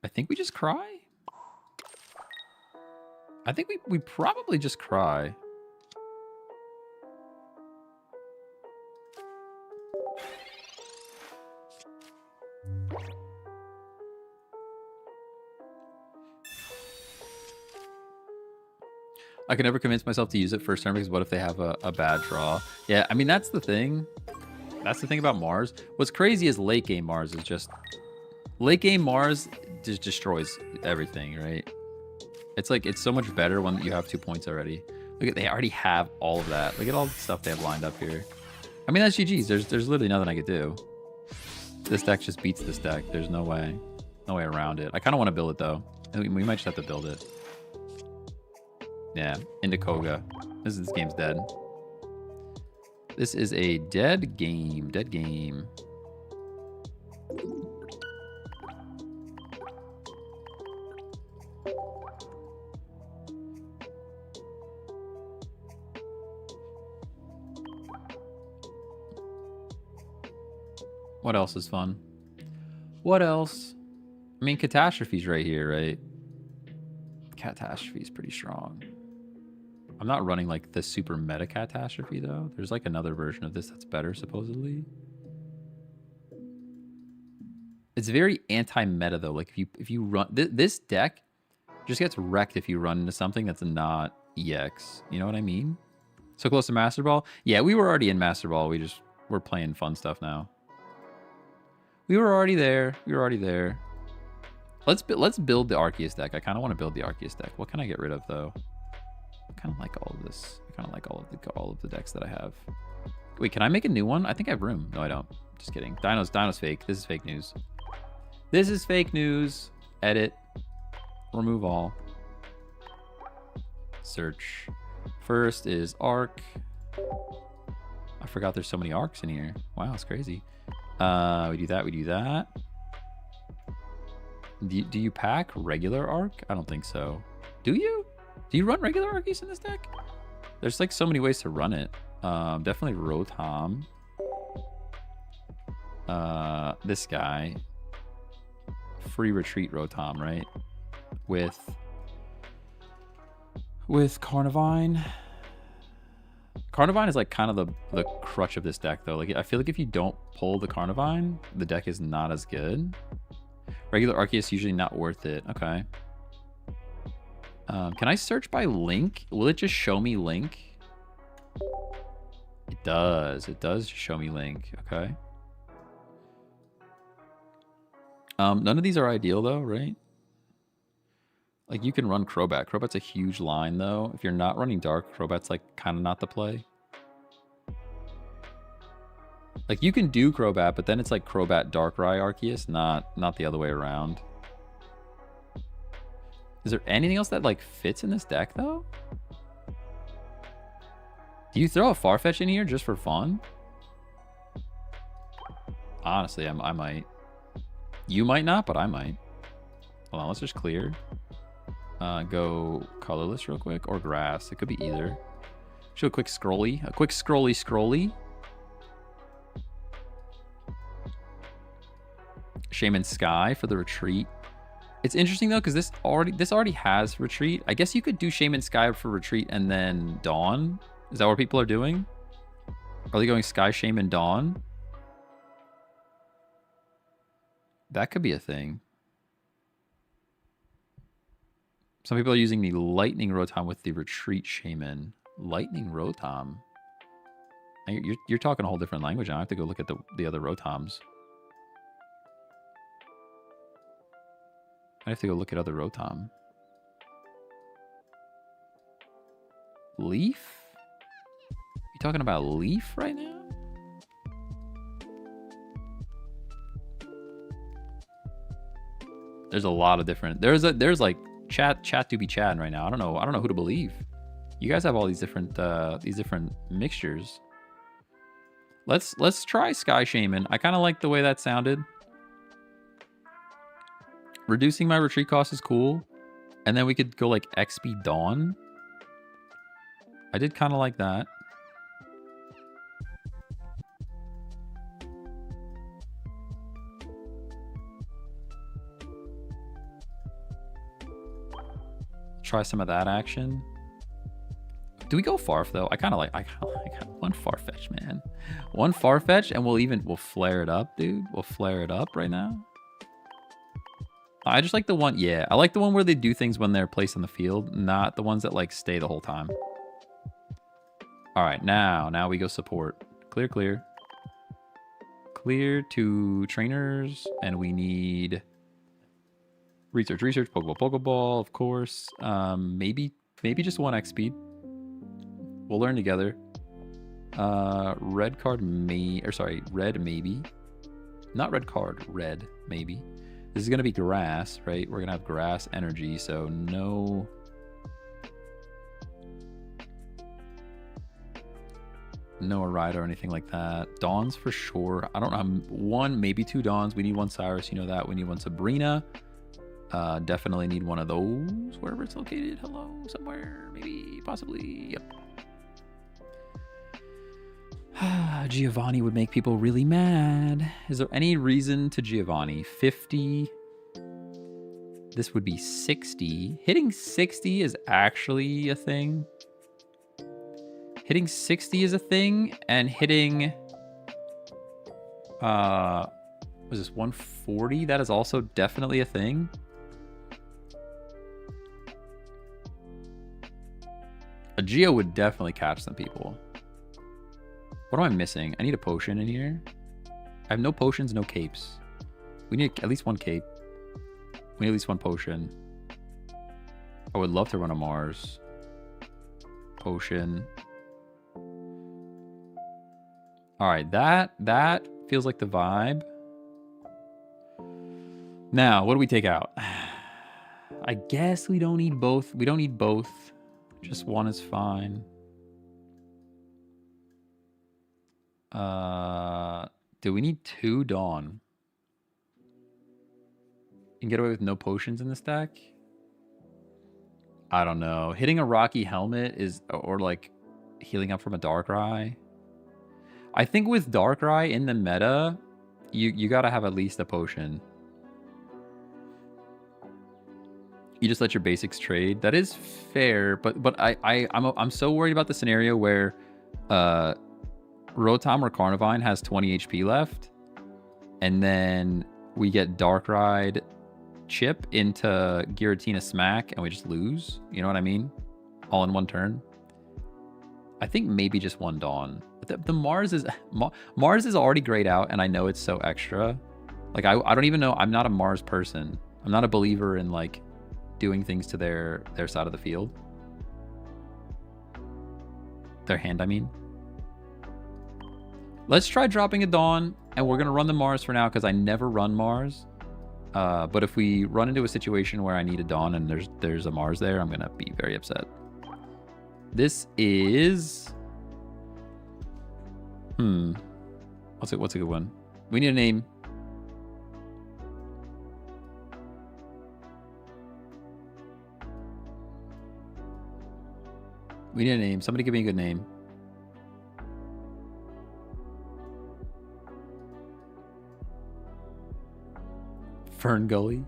I think we just cry. I think we probably just cry. I can never convince myself to use it first turn because what if they have a bad draw? Yeah, I mean, that's the thing. That's the thing about Mars. What's crazy is late game Mars is just... Late game Mars just destroys everything, right? It's like, it's so much better when you have 2 points already. Look at, they already have all of that. Look at all the stuff they have lined up here. I mean, that's GG's. There's literally nothing I could do. This deck just beats this deck. There's no way. No way around it. I kind of want to build it, though. We might just have to build it. Yeah, into Koga. This game's dead. This is a dead game. Dead game. What else is fun? What else? I mean, Catastrophe's right here, right? Catastrophe's pretty strong. I'm not running like the super meta Catastrophe though. There's like another version of this that's better supposedly. It's very anti-meta though. Like if you run this deck just gets wrecked if you run into something that's not EX. You know what I mean? So close to Master Ball? Yeah, we were already in Master Ball. We're playing fun stuff now. We were already there. Let's build the Arceus deck. I kind of want to build the Arceus deck. What can I get rid of though? I kind of like all of this. I kind of like all of the decks that I have. Wait, can I make a new one? I think I have room. No, I don't. Just kidding. Dino's fake. This is fake news. This is fake news. Edit. Remove all. Search. First is Arc. I forgot there's so many arcs in here. Wow, it's crazy. We do that. We do that. Do you pack regular Arc? I don't think so. Do you? Do you run regular Arceus in this deck? There's like so many ways to run it. Definitely Rotom. This guy. Free retreat Rotom, right? With Carnivine. Carnivine is like kind of the crutch of this deck though. Like I feel like if you don't pull the Carnivine, the deck is not as good. Regular Arceus usually not worth it. Okay. Can I search by link? Will it just show me link? It does. It does show me link. Okay. None of these are ideal though, right? Like you can run Crobat. Crobat's a huge line though. If you're not running Dark, Crobat's like kind of not the play. Like you can do Crobat, but then it's like Crobat Darkrai Arceus, not the other way around. Is there anything else that like fits in this deck though? Do you throw a Farfetch in here just for fun? Honestly, I might. You might not, but I might. Hold on, let's just clear. Go colorless real quick, or grass. It could be either. Show a quick scrolly. A quick scrolly. Shaman Sky for the retreat. It's interesting though, because this already has retreat. I guess you could do Shaman Sky for retreat and then Dawn. Is that what people are doing? Are they going Sky Shaman Dawn? That could be a thing. Some people are using the Lightning Rotom with the Retreat Shaman. Lightning Rotom. You're talking a whole different language now. I have to go look at the other Rotoms. I have to go look at other Rotom. Leaf? You talking about Leaf right now? There's a lot of different. There's like chat to be chatting right now. I don't know who to believe. You guys have all these different mixtures. Let's try Sky Shaman. I kind of like the way that sounded. Reducing my retreat cost is cool. And then we could go like XP Dawn. I did kind of like that. Try some of that action. Do we go Farf though? I kind of like one Farfetch, man. One Farfetch and we'll flare it up, dude. We'll flare it up right now. I just like the one, yeah. I like the one where they do things when they're placed on the field, not the ones that like stay the whole time. All right, now we go support. Clear. Clear to trainers, and we need research, Pokeball, of course. Maybe just 1x speed. We'll learn together. Red maybe. Not red card, red maybe. This is going to be grass, right? We're going to have grass energy, so no... No Ride or anything like that. Dawns for sure. I don't know. One, maybe two Dawns. We need one Cyrus, you know that. We need one Sabrina. Definitely need one of those, wherever it's located. Hello, somewhere, maybe, possibly. Yep. Giovanni would make people really mad. Is there any reason to Giovanni? 50. This would be 60. Hitting 60 is actually a thing. Hitting 60 is a thing, and hitting... was this 140? That is also definitely a thing. A Geo would definitely catch some people. What am I missing? I need a potion in here. I have no potions, no capes. We need at least one cape. We need at least one potion. I would love to run a Mars. Potion. Alright, that feels like the vibe. Now, what do we take out? I guess we don't need both. We don't need both. Just one is fine. Do we need 2 Dawn? You can get away with no potions in this deck? I don't know. Hitting a Rocky Helmet is... Or like healing up from a Darkrai. I think with Darkrai in the meta, you gotta have at least a potion. You just let your basics trade. That is fair, but I'm so worried about the scenario where Rotom or Carnivine has 20 HP left, and then we get Darkrai Chip into Giratina Smack, and we just lose. You know what I mean? All in one turn. I think maybe just one Dawn. But the Mars is already grayed out, and I know it's so extra. Like I don't even know. I'm not a Mars person. I'm not a believer in like doing things to their side of the field. Their hand, I mean. Let's try dropping a Dawn, and we're gonna run the Mars for now because I never run Mars. But if we run into a situation where I need a Dawn and there's a Mars there, I'm gonna be very upset. This is... What's a good one? We need a name. We need a name. Somebody give me a good name. Fern Gully.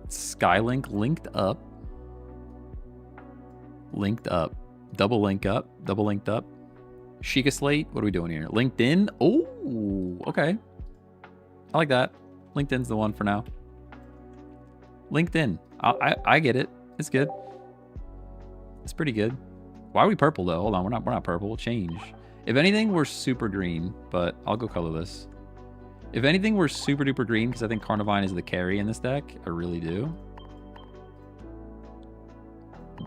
Skylink linked up. Linked up. Double link up. Double linked up. Sheikah Slate. What are we doing here? LinkedIn. Oh, okay. I like that. LinkedIn's the one for now. LinkedIn. I get it. It's good. It's pretty good. Why are we purple though? Hold on, we're not purple. Change. If anything, we're super green, but I'll go colorless. If anything, we're super duper green because I think Carnivine is the carry in this deck. I really do.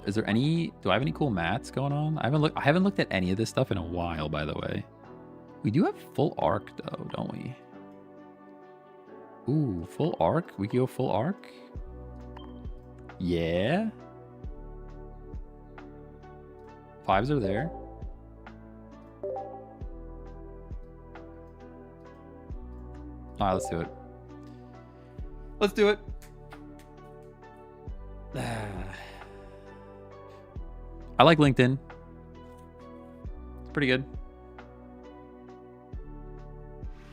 Is there any... Do I have any cool mats going on? I haven't looked at any of this stuff in a while, by the way. We do have full arc though, don't we? Ooh, full arc? We can go full arc? Yeah. 5s are there. All right, let's do it. Let's do it. I like LinkedIn. It's pretty good.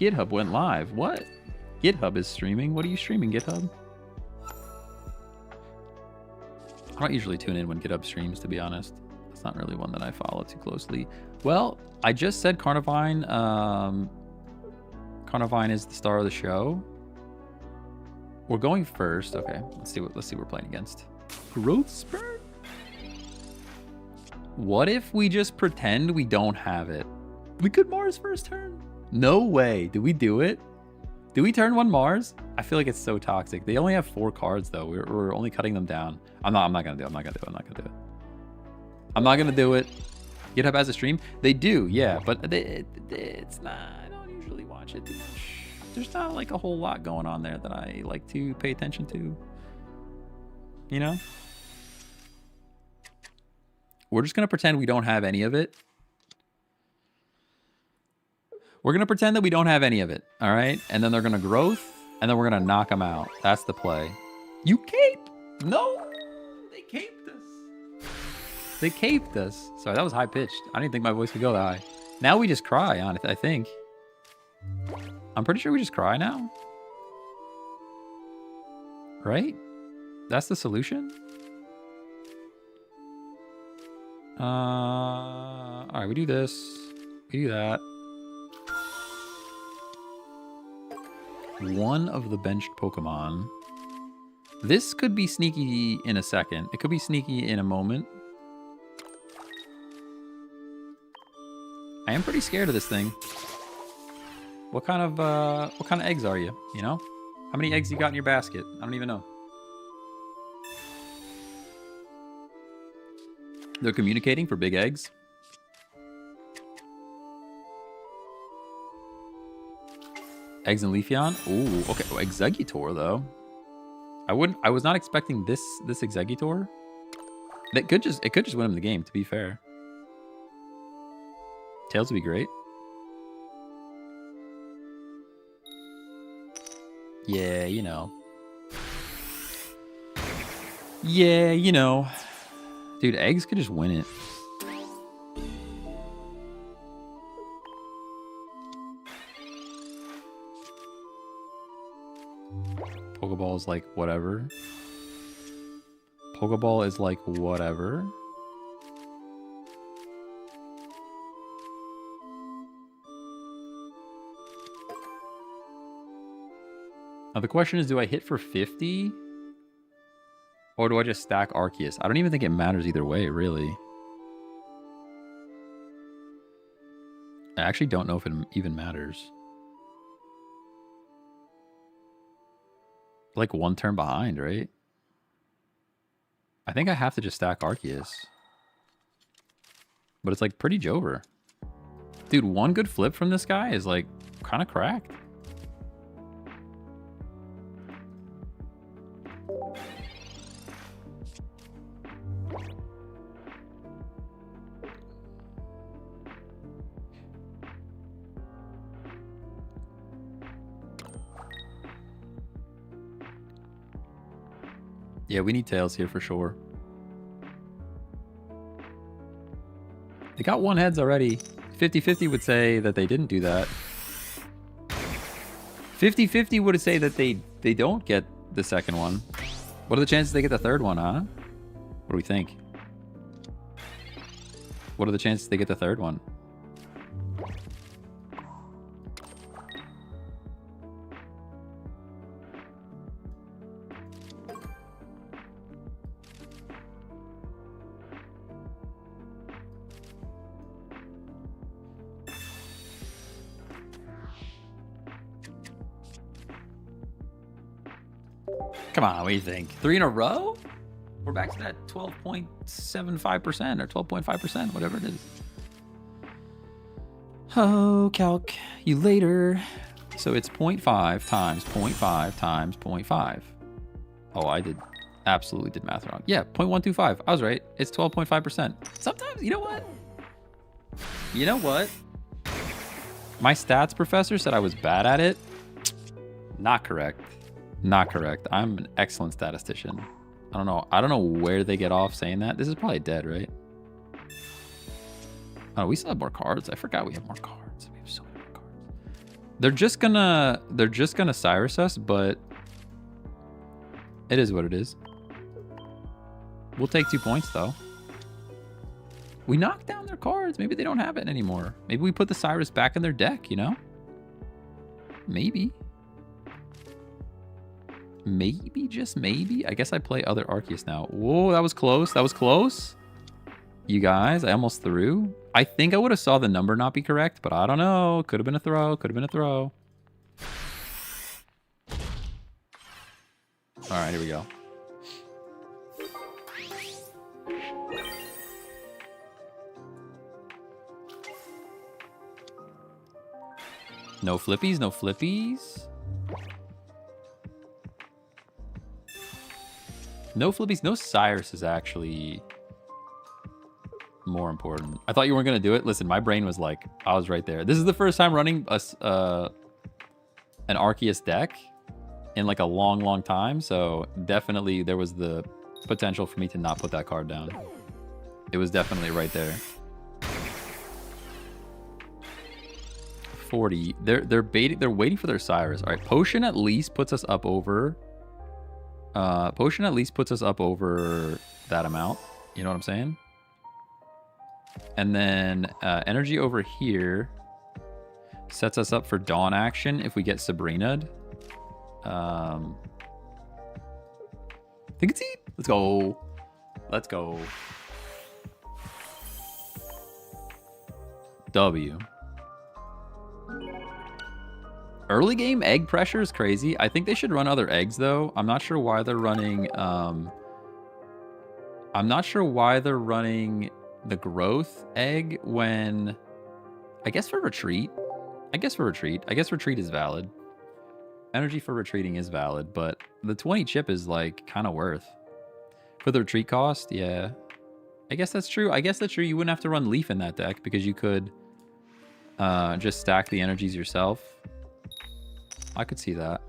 GitHub went live. What? GitHub is streaming. What are you streaming, GitHub? I don't usually tune in when GitHub streams, to be honest. It's not really one that I follow too closely. Well, I just said Carnivine. Carnivine is the star of the show. We're going first. Okay, let's see what we're playing against. Growth Spurt. What if we just pretend we don't have it? We could Mars first turn. No way. Did we do it? Do we turn one Mars? I feel like it's so toxic. They only have 4 cards though. We're only cutting them down. I'm not gonna do it. I'm not gonna do it. GitHub has a stream. They do, yeah, but it's not. I don't usually watch it too much. There's not like a whole lot going on there that I like to pay attention to. You know? We're just gonna pretend we don't have any of it. We're going to pretend that we don't have any of it, all right? And then they're going to growth, and then we're going to knock them out. That's the play. You cape! No! They caped us. They caped us. Sorry, that was high pitched. I didn't think my voice would go that high. Now we just cry on it, I think. I'm pretty sure we just cry now. Right? That's the solution? Alright, we do this. We do that. One of the benched Pokemon. This could be sneaky in a second. It could be sneaky in a moment. I am pretty scared of this thing. What kind of eggs are you? You know? How many eggs you got in your basket? I don't even know. They're communicating for big eggs. Eggs and Leafeon? Ooh, okay. Oh, Exeggutor though. I was not expecting this Exeggutor. It could just win him the game, to be fair. Tails would be great. Yeah, you know. Yeah, you know. Dude, eggs could just win it. Pokeball is like whatever. Pokeball is like whatever. Now the question is, do I hit for 50? Or do I just stack Arceus? I don't even think it matters either way, really. I actually don't know if it even matters. Like one turn behind, right? I think I have to just stack Arceus. But it's like pretty Jover. Dude, one good flip from this guy is like kind of cracked. Yeah, we need Tails here for sure. They got one heads already. 50-50 would say that they didn't do that. 50-50 would say that they don't get the second one. What are the chances they get the third one, huh? What do we think? What are the chances they get the third one? Come on, what do you think? 3 in a row? We're back to that 12.75% or 12.5%, whatever it is. Oh, calc, you later. So it's 0.5 times 0.5 times 0.5. Oh, I absolutely did math wrong. Yeah, 0.125. I was right. It's 12.5%. Sometimes, you know what? You know what? My stats professor said I was bad at it. Not correct. Not correct. I'm an excellent statistician. I don't know where they get off saying that. This is probably dead, right? Oh, we still have more cards. I forgot we have more cards. We have so many more cards. They're just gonna Cyrus us, but it is what it is. We'll take 2 points though. We knocked down their cards. Maybe they don't have it anymore. Maybe we put the Cyrus back in their deck, you know? Maybe. Maybe, just maybe. I guess I play other Arceus now. Whoa, that was close. That was close. You guys, I almost threw. I think I would have saw the number not be correct, but I don't know. Could have been a throw. Could have been a throw. All right, here we go. No flippies, no flippies. No flippies, no Cyrus is actually more important. I thought you weren't going to do it. Listen, my brain was like, I was right there. This is the first time running an Arceus deck in like a long, long time. So definitely there was the potential for me to not put that card down. It was definitely right there. 40. They're waiting for their Cyrus. All right, Potion at least puts us up over. Potion at least puts us up over that amount. You know what I'm saying? And then energy over here sets us up for Dawn action if we get Sabrina'd. Think it's eat. Let's go. Let's go. W. Early game egg pressure is crazy. I think they should run other eggs though. I'm not sure why they're running. I'm not sure why they're running the growth egg when. I guess for retreat. I guess retreat is valid. Energy for retreating is valid, but the 20 chip is like kind of worth for the retreat cost. Yeah, I guess that's true. You wouldn't have to run Leaf in that deck because you could just stack the energies yourself. I could see that.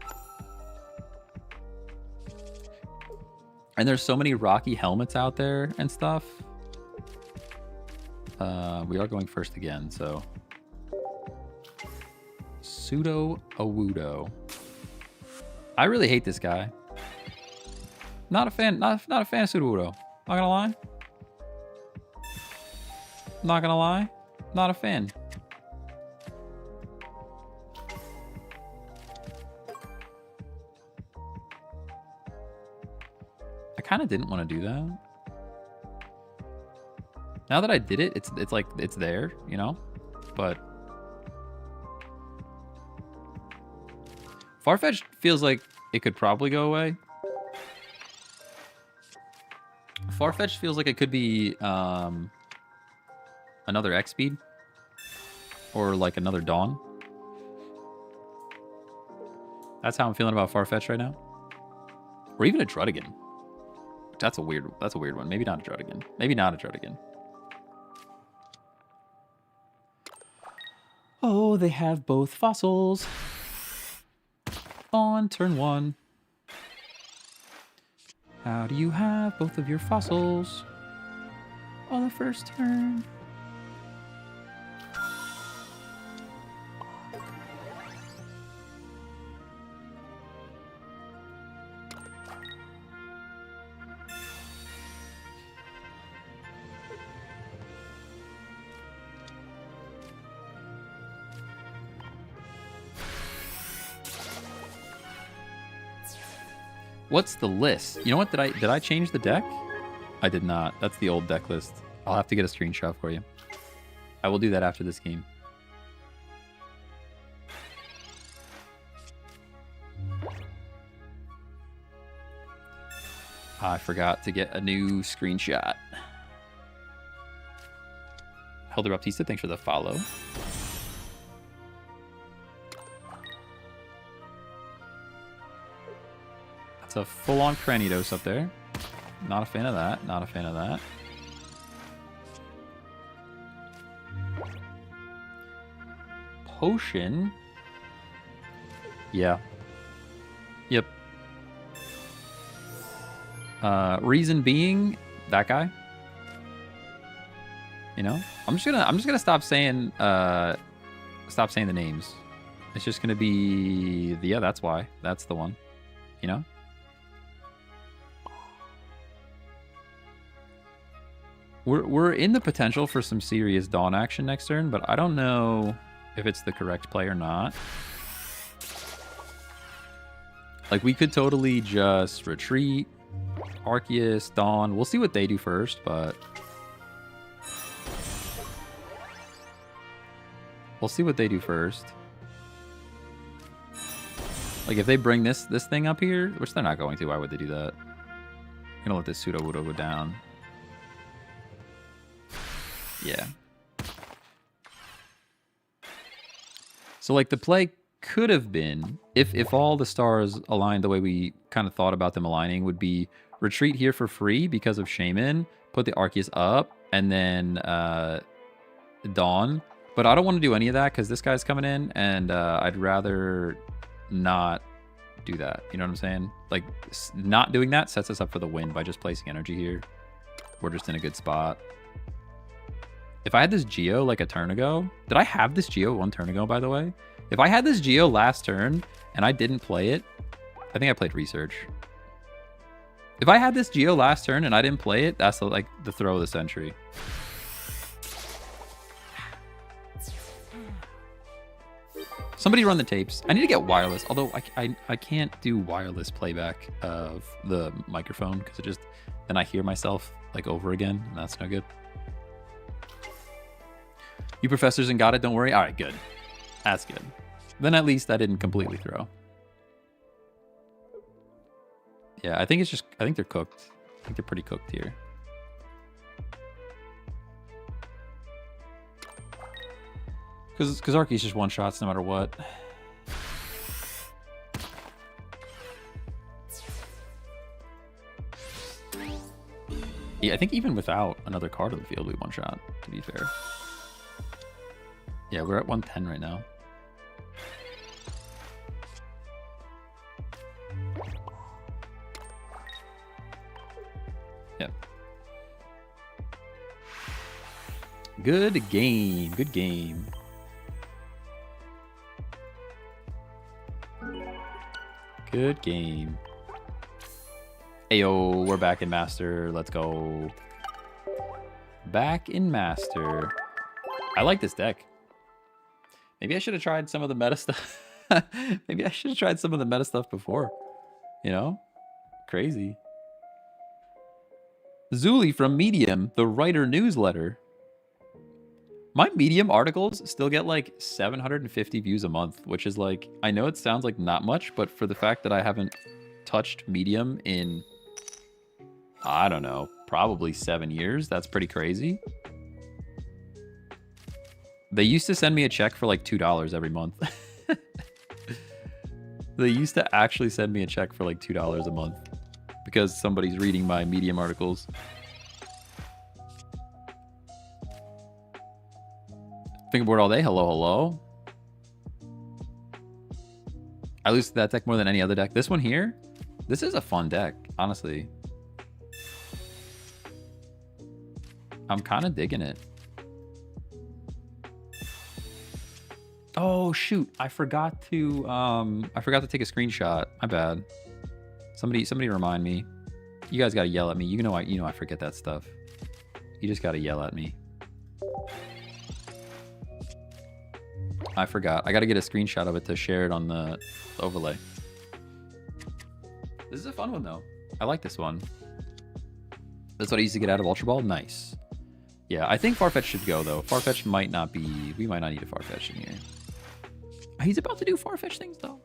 And there's so many Rocky helmets out there and stuff. We are going first again, so. Pseudo Awudo. I really hate this guy. Not a fan. Not a fan of Pseudo Awudo. Not gonna lie. Not gonna lie. Not a fan. I kind of didn't want to do that. Now that I did it, it's like it's there, you know? But Farfetch'd feels like it could probably go away. Farfetch'd feels like it could be another X speed or like another Dawn. That's how I'm feeling about Farfetch'd right now. Or even a Drudigan. That's a weird one. Maybe not a Drudigan. Maybe not a Drudigan. Oh, they have both fossils on turn 1. How do you have both of your fossils on the first turn? What's the list? You know what? Did I change the deck? I did not. That's the old deck list. I'll have to get a screenshot for you. I will do that after this game. I forgot to get a new screenshot. Helder Baptista, thanks for the follow. It's a full-on Cranidos up there. Not a fan of that. Not a fan of that. Potion. Yeah. Yep. Reason being, that guy. You know, I'm just gonna stop saying the names. It's just gonna be the, yeah. That's why. That's the one. You know. We're in the potential for some serious Dawn action next turn, but I don't know if it's the correct play or not. Like, we could totally just retreat, Arceus, Dawn. We'll see what they do first, but we'll see what they do first. Like, if they bring this thing up here, which they're not going to, why would they do that? I'm gonna let this Pseudo Awudo go down. Yeah. So, like, the play could have been, if all the stars aligned the way we kind of thought about them aligning, would be retreat here for free because of Shaman, put the Arceus up, and then Dawn. But I don't want to do any of that because this guy's coming in, and I'd rather not do that. You know what I'm saying? Like, not doing that sets us up for the win by just placing energy here. We're just in a good spot. If I had this Geo like a turn ago, did I have this Geo one turn ago, by the way? If I had this Geo last turn and I didn't play it, I think I played Research. If I had this Geo last turn and I didn't play it, that's like the throw of the century. Somebody run the tapes. I need to get wireless, although I can't do wireless playback of the microphone because it just, then I hear myself like over again, and that's no good. You professors and got it, don't worry. All right, good. That's good. Then at least I didn't completely throw. Yeah, I think it's just, I think they're cooked. I think they're pretty cooked here. Because Arky's just one shots no matter what. Yeah, I think even without another card on the field, we one shot, to be fair. Yeah, we're at 110 right now. Yep. Good game. Good game. Good game. Ayo, we're back in Master. Let's go. Back in Master. I like this deck. Maybe I should have tried some of the meta stuff. Maybe I should have tried some of the meta stuff before. You know? Crazy. Zuli from Medium, the writer newsletter. My Medium articles still get like 750 views a month, which is like, I know it sounds like not much, but for the fact that I haven't touched Medium in, I don't know, probably 7 years, that's pretty crazy. They used to send me a check for like $2 every month. They used to actually send me a check for like $2 a month because somebody's reading my Medium articles. Fingerboard all day. Hello, hello. I lose to that deck more than any other deck. This one here, this is a fun deck, honestly. I'm kind of digging it. Oh shoot! I forgot to take a screenshot. My bad. Somebody remind me. You guys gotta yell at me. You know I forget that stuff. You just gotta yell at me. I forgot. I gotta get a screenshot of it to share it on the overlay. This is a fun one though. I like this one. That's what I used to get out of Ultra Ball. Nice. Yeah, I think Farfetch should go though. Farfetch might not be. We might not need a Farfetch in here. He's about to do Farfetch things though.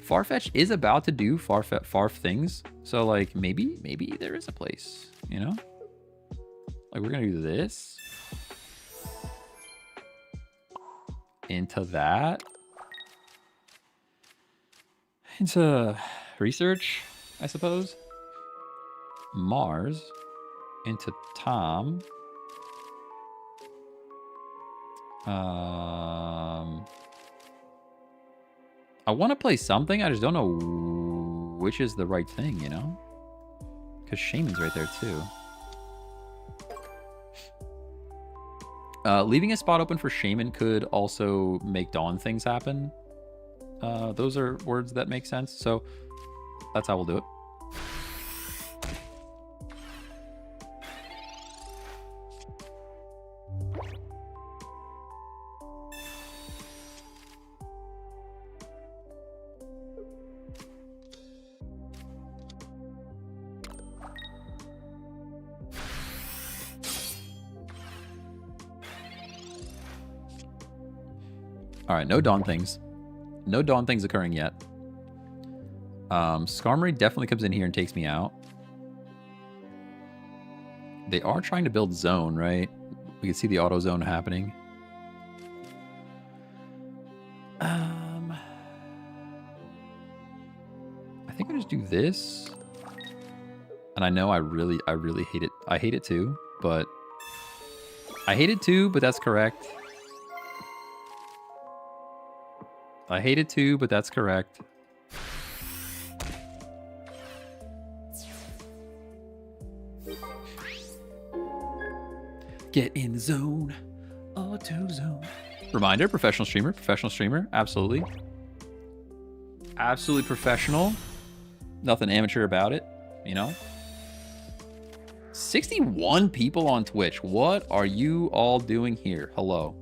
Farfetch is about to do Farf things. So like maybe there is a place, you know? Like we're gonna do this. Into that. Into Research, I suppose. Mars. Into Tom. I want to play something. I just don't know which is the right thing, you know? Because Shaman's right there too. Leaving a spot open for Shaman could also make Dawn things happen. Those are words that make sense. So that's how we'll do it. All right, no Dawn things. No Dawn things occurring yet. Skarmory definitely comes in here and takes me out. They are trying to build zone, right? We can see the auto zone happening. I think I just do this. And I know I really hate it. I hate it too, but that's correct. I hate it too, but that's correct. Get in the zone. Auto zone. Reminder, professional streamer, absolutely. Absolutely professional. Nothing amateur about it, you know? 61 people on Twitch. What are you all doing here? Hello.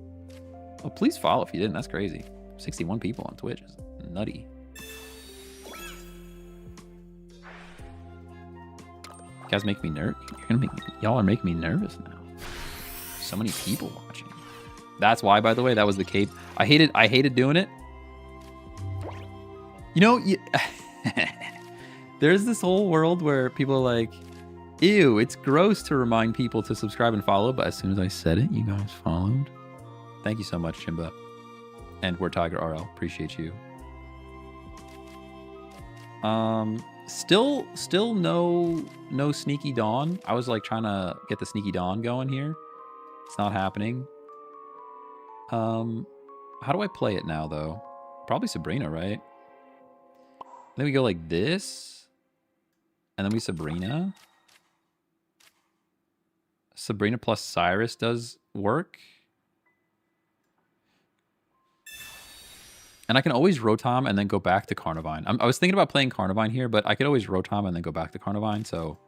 Oh, please follow if you didn't. That's crazy. 61 people on Twitch is nutty. You guys make me nervous. Y'all are making me nervous now. So many people watching. That's why, by the way, that was the cape. I hated doing it. You know, there's this whole world where people are like, ew, it's gross to remind people to subscribe and follow, but as soon as I said it, you guys followed. Thank you so much, Chimba. And we're Tiger RL. Appreciate you. Still no Sneaky Dawn. I was like trying to get the Sneaky Dawn going here. It's not happening. How do I play it now, though? Probably Sabrina, right? Then we go like this. And then we Sabrina. Sabrina plus Cyrus does work. And I can always Rotom and then go back to Carnivine. I was thinking about playing Carnivine here, but I could always Rotom and then go back to Carnivine, so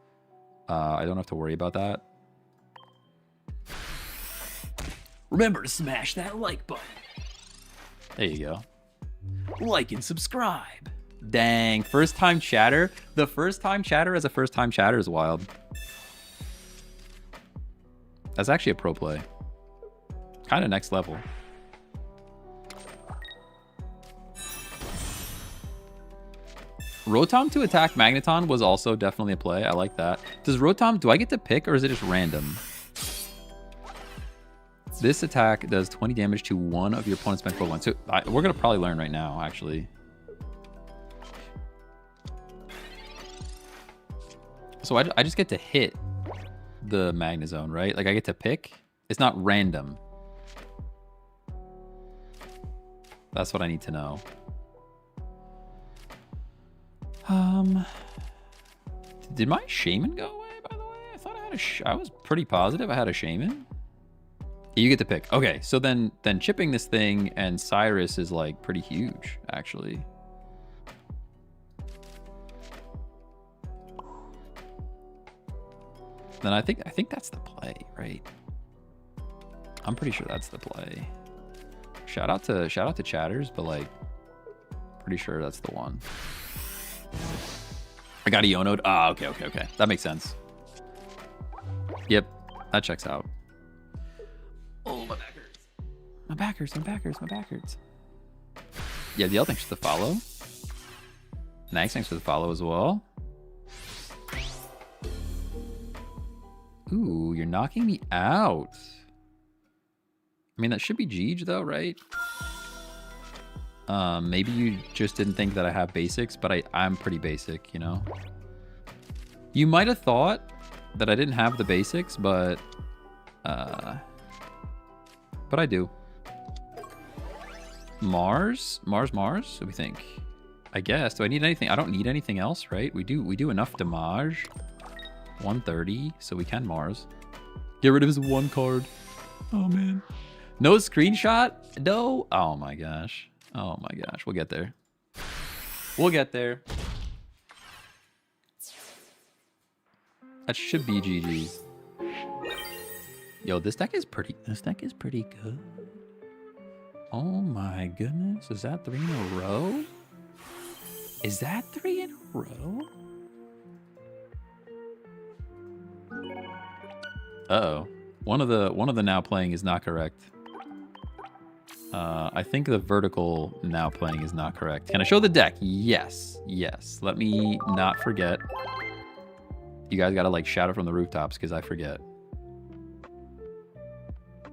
I don't have to worry about that. Remember to smash that like button. There you go. Like and subscribe. Dang, first time chatter. The first time chatter as a first time chatter is wild. That's actually a pro play. Kind of next level. Rotom to attack Magneton was also definitely a play. I like that. Does Rotom, do I get to pick or is it just random? This attack does 20 damage to one of your opponent's bench Pokemon. So we're going to probably learn right now, actually. So I just get to hit the Magnezone, right? Like I get to pick. It's not random. That's what I need to know. Did my Shaman go away, by the way? I thought I had I was pretty positive I had a Shaman. You get to pick. Okay, so then chipping this thing and Cyrus is like pretty huge, actually. Then I think that's the play, right? I'm pretty sure that's the play. Shout out to chatters, but like pretty sure that's the one. I got a Iono'd. Ah, okay. That makes sense. Yep, that checks out. Oh, my back hurts. My back hurts. Yeah, the L, thanks for the follow. Nice, thanks for the follow as well. Ooh, you're knocking me out. I mean, that should be Jeej though, right? Maybe you just didn't think that I have basics, but I'm pretty basic, you know? You might have thought that I didn't have the basics, but I do. Mars? What do we think? I guess. Do I need anything? I don't need anything else, right? We do enough damage. 130, so we can Mars. Get rid of his one card. Oh, man. No screenshot? No? Oh, my gosh. Oh, my gosh. We'll get there. We'll get there. That should be GG's. Yo, this deck is pretty good. Oh my goodness. Is that 3 in a row? Is that 3 in a row? Uh-oh. One of the now playing is not correct. I think the vertical now playing is not correct. Can I show the deck? Yes. Let me not forget. You guys gotta like shout it from the rooftops because I forget.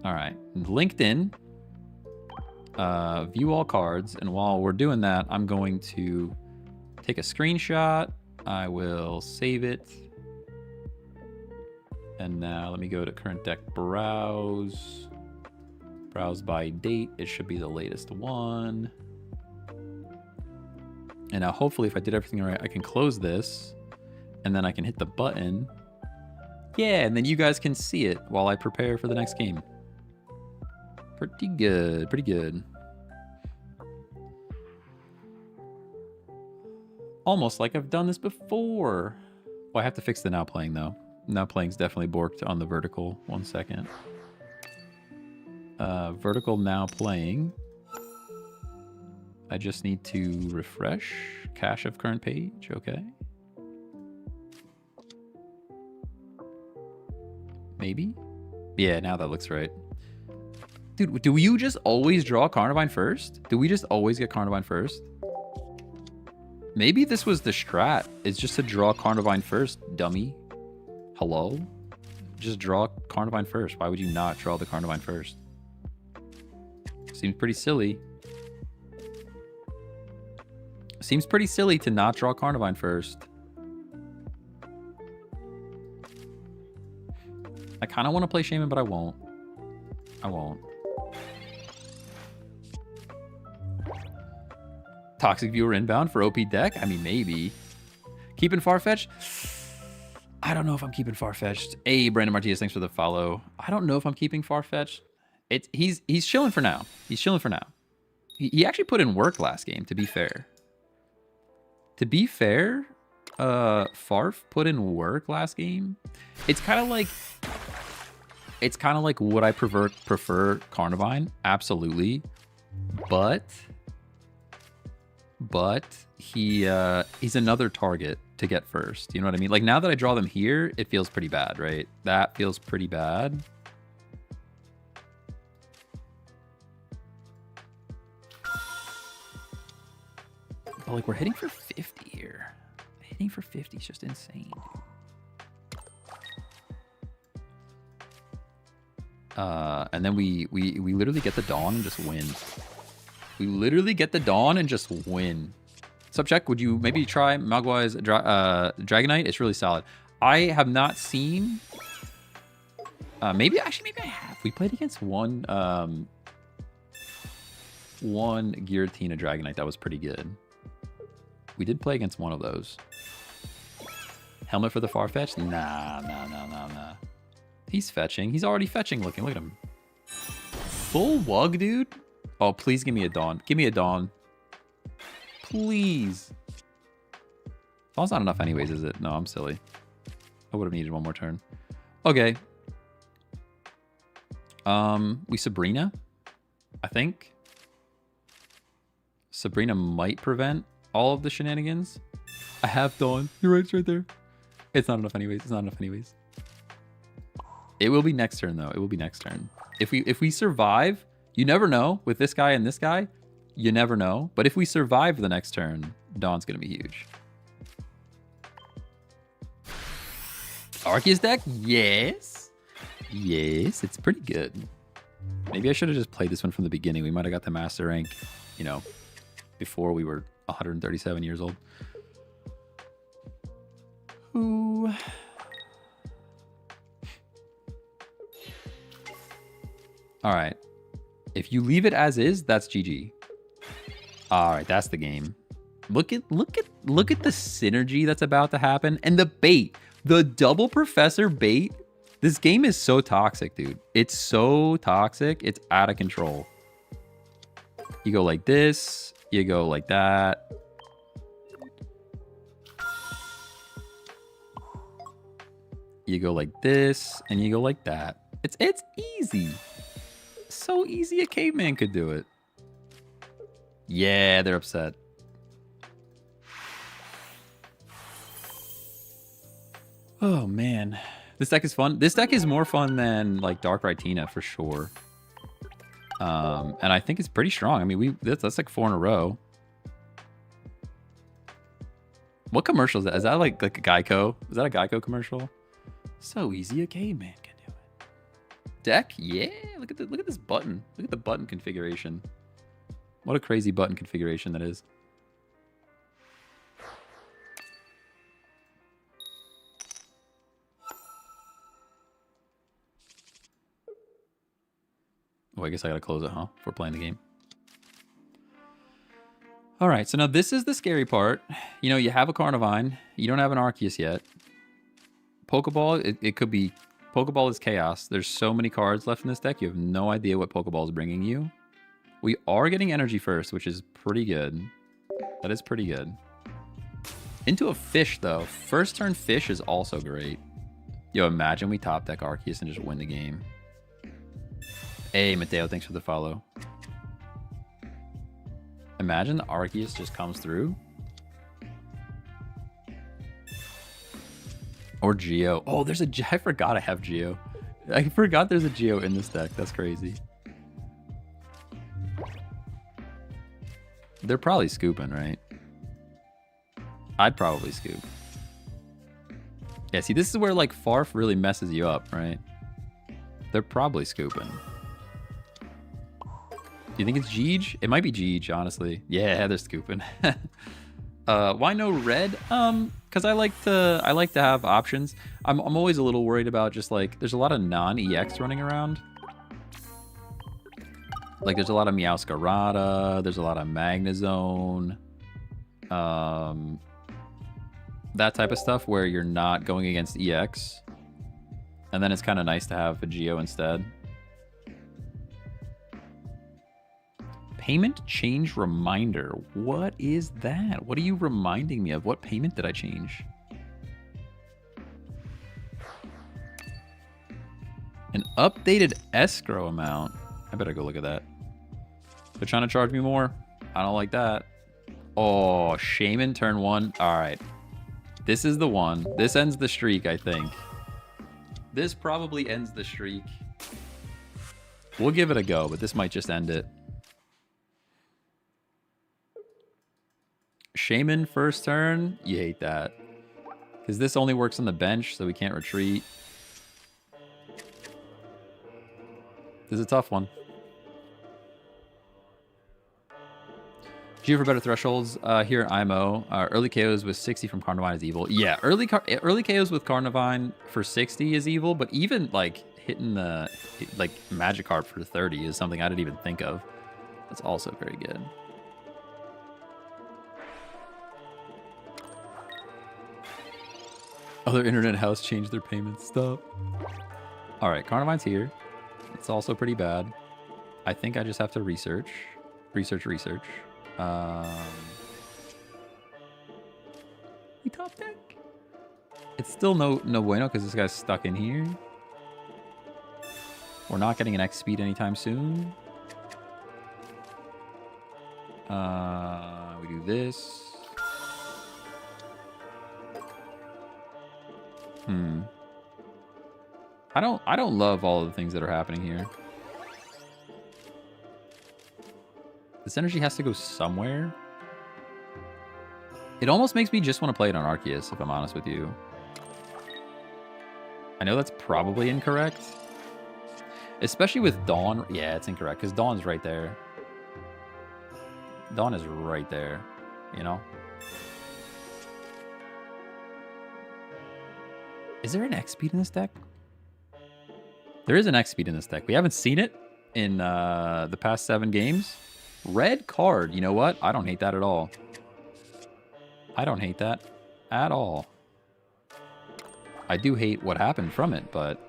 All right, LinkedIn, view all cards. And while we're doing that, I'm going to take a screenshot. I will save it. And now let me go to current deck browse. Browse by date. It should be the latest one. And now hopefully if I did everything right, I can close this and then I can hit the button Yeah, and then you guys can see it while I prepare for the next game. Pretty good, pretty good. Almost like I've done this before. Well, I have to fix the now playing, though. Now playing's definitely borked on the vertical. 1 second. Vertical now playing. I just need to refresh. Cache of current page. Okay. Maybe? Yeah, now that looks right. Dude, do you just always draw Carnivine first? Do we just always get Carnivine first? Maybe this was the strat. It's just to draw Carnivine first, dummy. Hello? Just draw Carnivine first. Why would you not draw the Carnivine first? Seems pretty silly. Seems pretty silly to not draw Carnivine first. I kind of want to play Shaman, but I won't. I won't. Toxic viewer inbound for OP deck? I mean, maybe. Keeping Farfetch'd? I don't know if I'm keeping Farfetch'd. Hey, Brandon Martinez, thanks for the follow. I don't know if I'm keeping Farfetch'd. He's chilling for now. He's chilling for now. He actually put in work last game, to be fair. To be fair, Farf put in work last game. It's kind of like would I prefer Carnivine? Absolutely. But he's another target to get first. You know what I mean? Like, now that I draw them here, it feels pretty bad, right? That feels pretty bad. But like, we're hitting for 50 here. Hitting for 50 is just insane, dude. And then we literally get the Dawn and just win. We literally get the Dawn and just win. Subcheck, would you maybe try Mogwai's Dragonite? It's really solid. I have not seen... maybe I have. We played against one Giratina Dragonite that was pretty good. We did play against one of those. Helmet for the Farfetch? Nah. He's fetching. He's already fetching looking. Look at him. Full Wug, dude? Oh, please give me a Dawn. Give me a Dawn. Please. Dawn's not enough anyways, is it? No, I'm silly. I would have needed one more turn. Okay. We Sabrina, I think. Sabrina might prevent all of the shenanigans. I have Dawn. You're right, it's right there. It's not enough anyways. It's not enough anyways. It will be next turn, though. It will be next turn. If we survive, you never know. With this guy and this guy, you never know. But if we survive the next turn, Dawn's going to be huge. Arceus deck? Yes. Yes, it's pretty good. Maybe I should have just played this one from the beginning. We might have got the master rank, you know, before we were 137 years old. Ooh. All right. If you leave it as is, that's GG. All right, that's the game. Look at the synergy that's about to happen and the bait. The double professor bait. This game is so toxic, dude. It's so toxic. It's out of control. You go like this, you go like that. You go like this and you go like that. It's easy. So easy a caveman could do it. Yeah, they're upset. Oh man, this deck is fun. This deck is more fun than like Dark Rhytina for sure. And I think it's pretty strong. I mean, that's like 4 in a row. What commercial is that? Is that like a Geico? Is that a Geico commercial? So easy a caveman can do it. Deck? Yeah. Look at this button. Look at the button configuration. What a crazy button configuration that is. Oh, I guess I gotta close it, huh? If we're playing the game. All right, so now this is the scary part. You know, you have a Carnivine. You don't have an Arceus yet. Pokeball, it could be... Pokeball is chaos. There's so many cards left in this deck. You have no idea what Pokeball is bringing you. We are getting energy first, which is pretty good. That is pretty good. Into a fish, though. First turn fish is also great. Yo, imagine we top deck Arceus and just win the game. Hey, Mateo, thanks for the follow. Imagine the Arceus just comes through. Or Geo. Oh, there's a... I forgot I have Geo. I forgot there's a Geo in this deck. That's crazy. They're probably scooping, right? I'd probably scoop. Yeah, see, this is where, like, Farf really messes you up, right? They're probably scooping. Do you think it's Jeej? It might be Jeej, honestly. Yeah, they're scooping. Why no red? Because I like to have options. I'm always a little worried about just like there's a lot of non-EX running around. Like there's a lot of Meowscarada, there's a lot of Magnezone, that type of stuff where you're not going against EX, and then it's kind of nice to have a Geo instead. Payment change reminder. What is that? What are you reminding me of? What payment did I change? An updated escrow amount. I better go look at that. They're trying to charge me more. I don't like that. Oh, Shaman turn 1. All right. This is the one. This ends the streak, I think. This probably ends the streak. We'll give it a go, but this might just end it. Shaman first turn, you hate that. Because this only works on the bench, so we can't retreat. This is a tough one. Geo for better thresholds here at IMO. Early KOs with 60 from Carnivine is evil. Yeah, early KOs with Carnivine for 60 is evil, but even like hitting the Magikarp for 30 is something I didn't even think of. That's also very good. Other internet house changed their payment stuff. All right, Carnivine's here. It's also pretty bad. I think I just have to research. We top deck. It's still no bueno because this guy's stuck in here. We're not getting an X speed anytime soon. We do this. I don't love all of the things that are happening here. This energy has to go somewhere. It almost makes me just want to play it on Arceus, if I'm honest with you. I know that's probably incorrect. Especially with Dawn. Yeah, it's incorrect, because Dawn's right there. Dawn is right there, you know? Is there an X speed in this deck? There is an X speed in this deck. We haven't seen it in the past 7 games. Red card. You know what? I don't hate that at all. I don't hate that at all. I do hate what happened from it, but...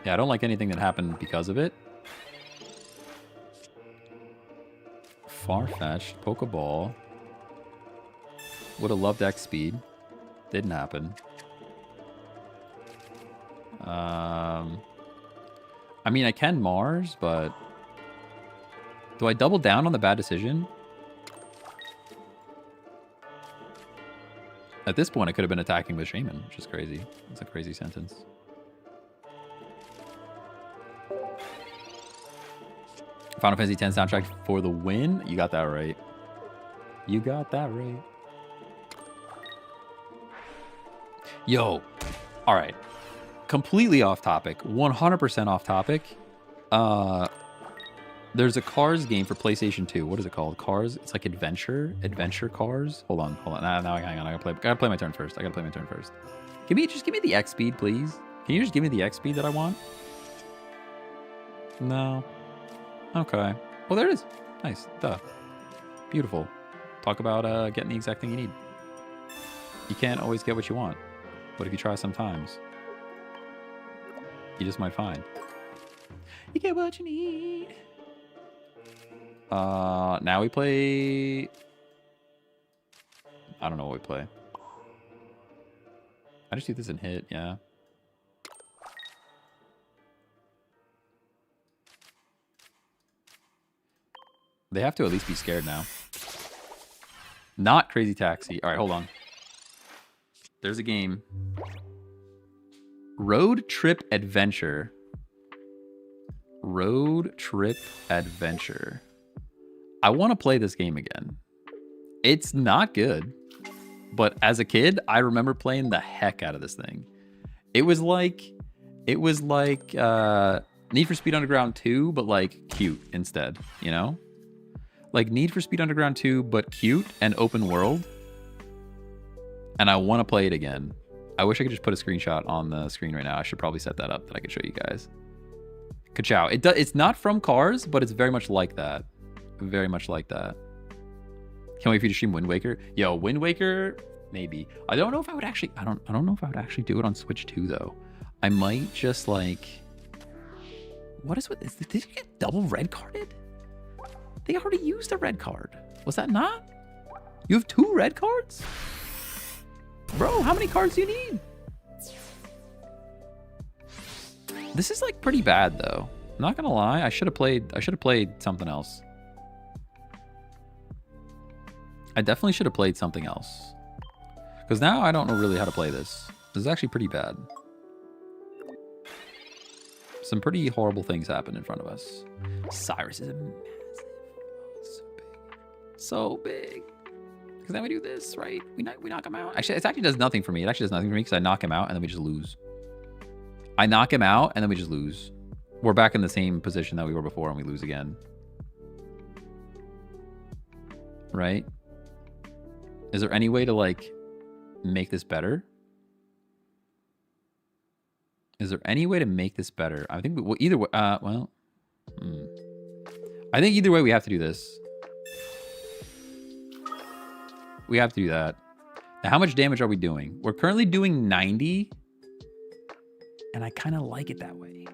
yeah, I don't like anything that happened because of it. Far-fetched. Pokeball. Would have loved X speed. Didn't happen. I mean, I can Mars, but... do I double down on the bad decision? At this point, I could have been attacking with Shaman, which is crazy. That's a crazy sentence. Final Fantasy X soundtrack for the win? You got that right. You got that right. Yo. All right. Completely off topic. 100% off topic. There's a Cars game for PlayStation 2. What is it called? Cars? It's like Adventure Cars. Hold on. Now hang on. I gotta play my turn first. Just give me the X speed, please. Can you just give me the X speed that I want? No. Okay. Well, there it is. Nice. Duh. Beautiful. Talk about getting the exact thing you need. You can't always get what you want. But if you try sometimes, you just might find. You get what you need. Now we play... I don't know what we play. I just do this and hit, yeah. They have to at least be scared now. Not Crazy Taxi. All right, hold on. There's a game. Road Trip Adventure. Road Trip Adventure. I want to play this game again. It's not good. But as a kid, I remember playing the heck out of this thing. It was like Need for Speed Underground 2, but like cute instead, you know? Like Need for Speed Underground 2, but cute and open world. And I want to play it again. I wish I could just put a screenshot on the screen right now. I should probably set that up that I could show you guys. Ka-chow. It's not from Cars, but it's very much like that. Very much like that. Can't wait for you to stream Wind Waker. Yo, Wind Waker, maybe. I don't know if I would actually. I don't know if I would actually do it on Switch 2 though. I might just like. What is with this? Did you get double red carded? They already used a red card. Was that not? You have 2 red cards? Bro, how many cards do you need? This is like pretty bad though. I'm not gonna lie. I should have played something else. I definitely should have played something else. Because now I don't know really how to play this. This is actually pretty bad. Some pretty horrible things happen in front of us. Cyrus is a massive. Oh, so big. Because then we do this, right? We knock him out. Actually, it actually does nothing for me. It actually does nothing for me because I knock him out and then we just lose. I knock him out and then we just lose. We're back in the same position that we were before and we lose again. Right? Is there any way to like make this better? Is there any way to make this better? I think either way, I think either way we have to do this. We have to do that. Now, how much damage are we doing? We're currently doing 90. And I kind of like it that way.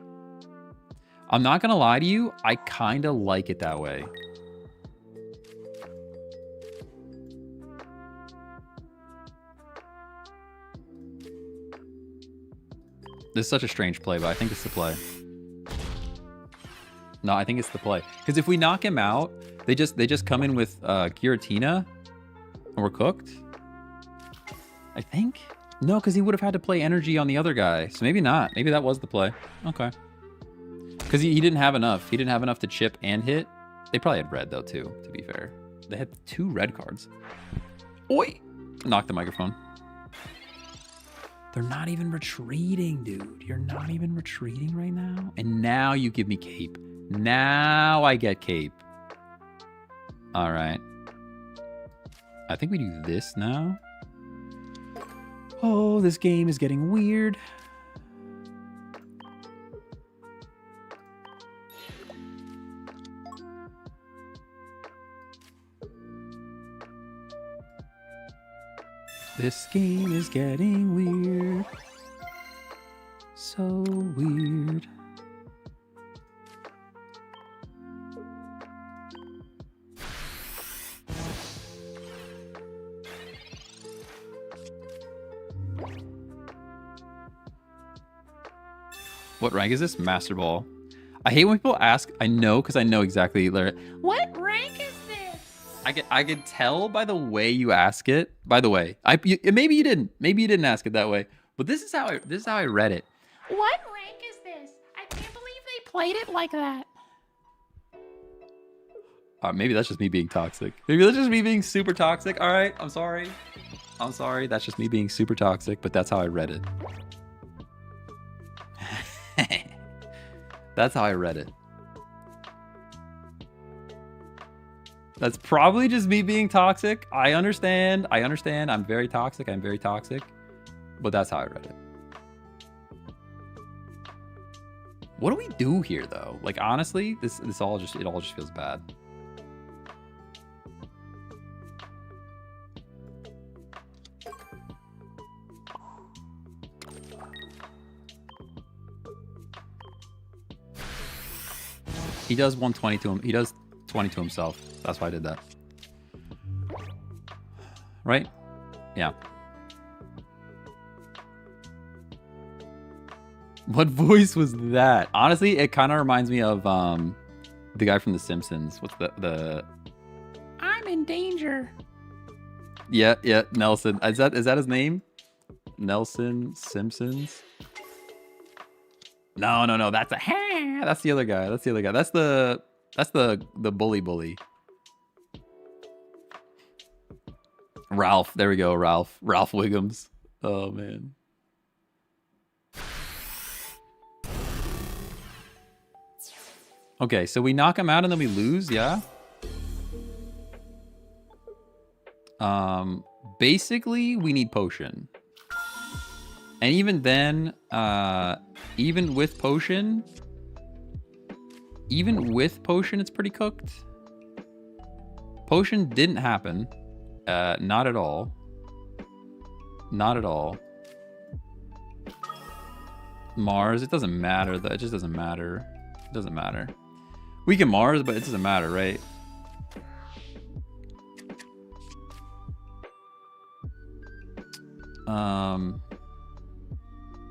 I'm not going to lie to you. I kind of like it that way. This is such a strange play, but I think it's the play. No, I think it's the play. Because if we knock him out, they just come in with Giratina, and we're cooked. I think. No, because he would have had to play energy on the other guy. So maybe not. Maybe that was the play. Okay. Because he didn't have enough. He didn't have enough to chip and hit. They probably had red though too, to be fair. They had 2 red cards. Oi! Knock the microphone. They're not even retreating, dude. You're not even retreating right now. And now you give me cape. Now I get cape. All right. I think we do this now. Oh, this game is getting weird. This game is getting weird. So weird. What rank is this? Master Ball. I hate when people ask. I know because I know exactly. What rank is this? I can tell by the way you ask it. By the way, maybe you didn't. Maybe you didn't ask it that way. But this is how I read it. What rank is this? I can't believe they played it like that. Maybe that's just me being toxic. Maybe that's just me being super toxic. All right, I'm sorry. I'm sorry. That's just me being super toxic. But that's how I read it. That's how I read it. That's probably just me being toxic. I understand. I'm very toxic. But that's how I read it. What do we do here though? Like honestly, it all just feels bad. He does 120 to him. He does 20 to himself. That's why I did that. Right? Yeah. What voice was that? Honestly, it kind of reminds me of the guy from The Simpsons. What's the? I'm in danger. Yeah, Nelson. Is that his name? Nelson Simpsons? No. That's that's the other guy. That's the bully. Ralph. There we go. Ralph Wiggums. Oh man. Okay, so we knock him out and then we lose, yeah? Basically, we need potion. And even then, even with potion, it's pretty cooked. Potion didn't happen. Not at all. Not at all. Mars, it doesn't matter though. It just doesn't matter. It doesn't matter. We can Mars, but it doesn't matter, right?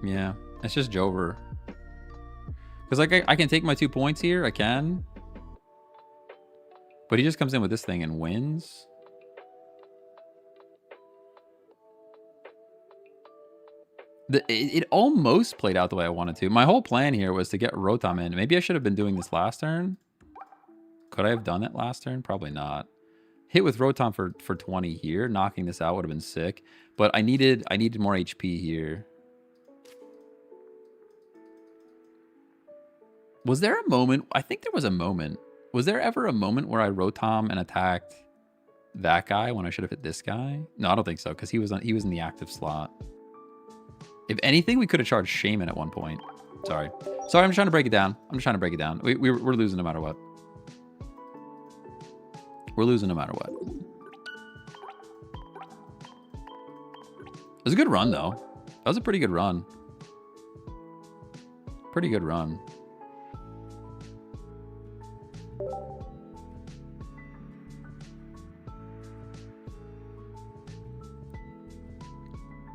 Yeah, it's just Jover. Because like I can take my 2 points here, I can. But he just comes in with this thing and wins. It almost played out the way I wanted to. My whole plan here was to get Rotom in. Maybe I should have been doing this last turn. Could I have done it last turn? Probably not. Hit with Rotom for 20 here. Knocking this out would have been sick. But I needed more HP here. Was there a moment? I think there was a moment. Was there ever a moment where I Rotom and attacked that guy when I should have hit this guy? No, I don't think so, because he was in the active slot. If anything, we could have charged Shaman at one point. Sorry, I'm just trying to break it down. We're losing no matter what. We're losing no matter what. It was a good run, though. That was a pretty good run. Pretty good run.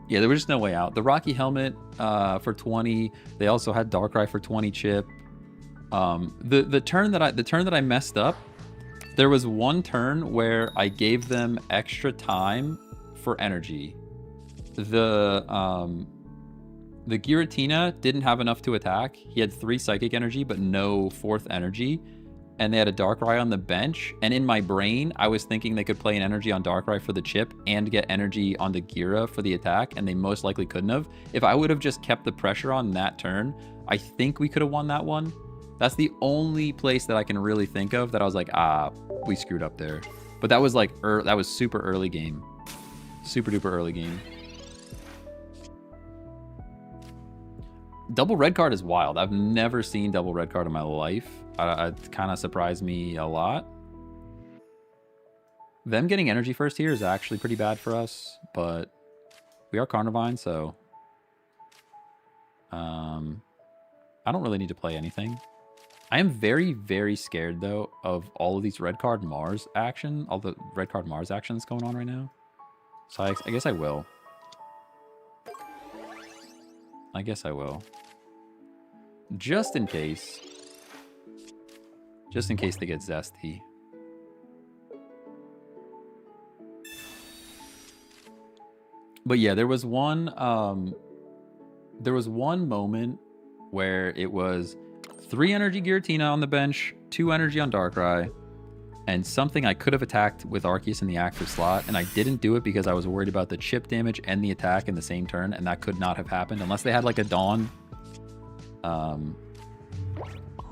Yeah, there was just no way out. The Rocky Helmet for 20. They also had Darkrai for 20 chip. The turn that I messed up, there was one turn where I gave them extra time for energy. The Giratina didn't have enough to attack. He had 3 psychic energy, but no 4th energy. And they had a Darkrai on the bench. And in my brain, I was thinking they could play an energy on Darkrai for the chip and get energy onto Gira for the attack, and they most likely couldn't have. If I would have just kept the pressure on that turn, I think we could have won that one. That's the only place that I can really think of that I was like, we screwed up there. But that was like, that was super early game. Super duper early game. Double red card is wild. I've never seen double red card in my life. It kind of surprised me a lot. Them getting energy first here is actually pretty bad for us, but we are Carnivine, so I don't really need to play anything. I am very, very scared, though, of all of these red card Mars action, all the red card Mars action that's going on right now. So I guess I will. I guess I will. Just in case. Just in case they get zesty. But yeah, there was one moment where it was 3 energy Giratina on the bench, 2 energy on Darkrai, and something I could have attacked with Arceus in the active slot, and I didn't do it because I was worried about the chip damage and the attack in the same turn, and that could not have happened unless they had like a Dawn.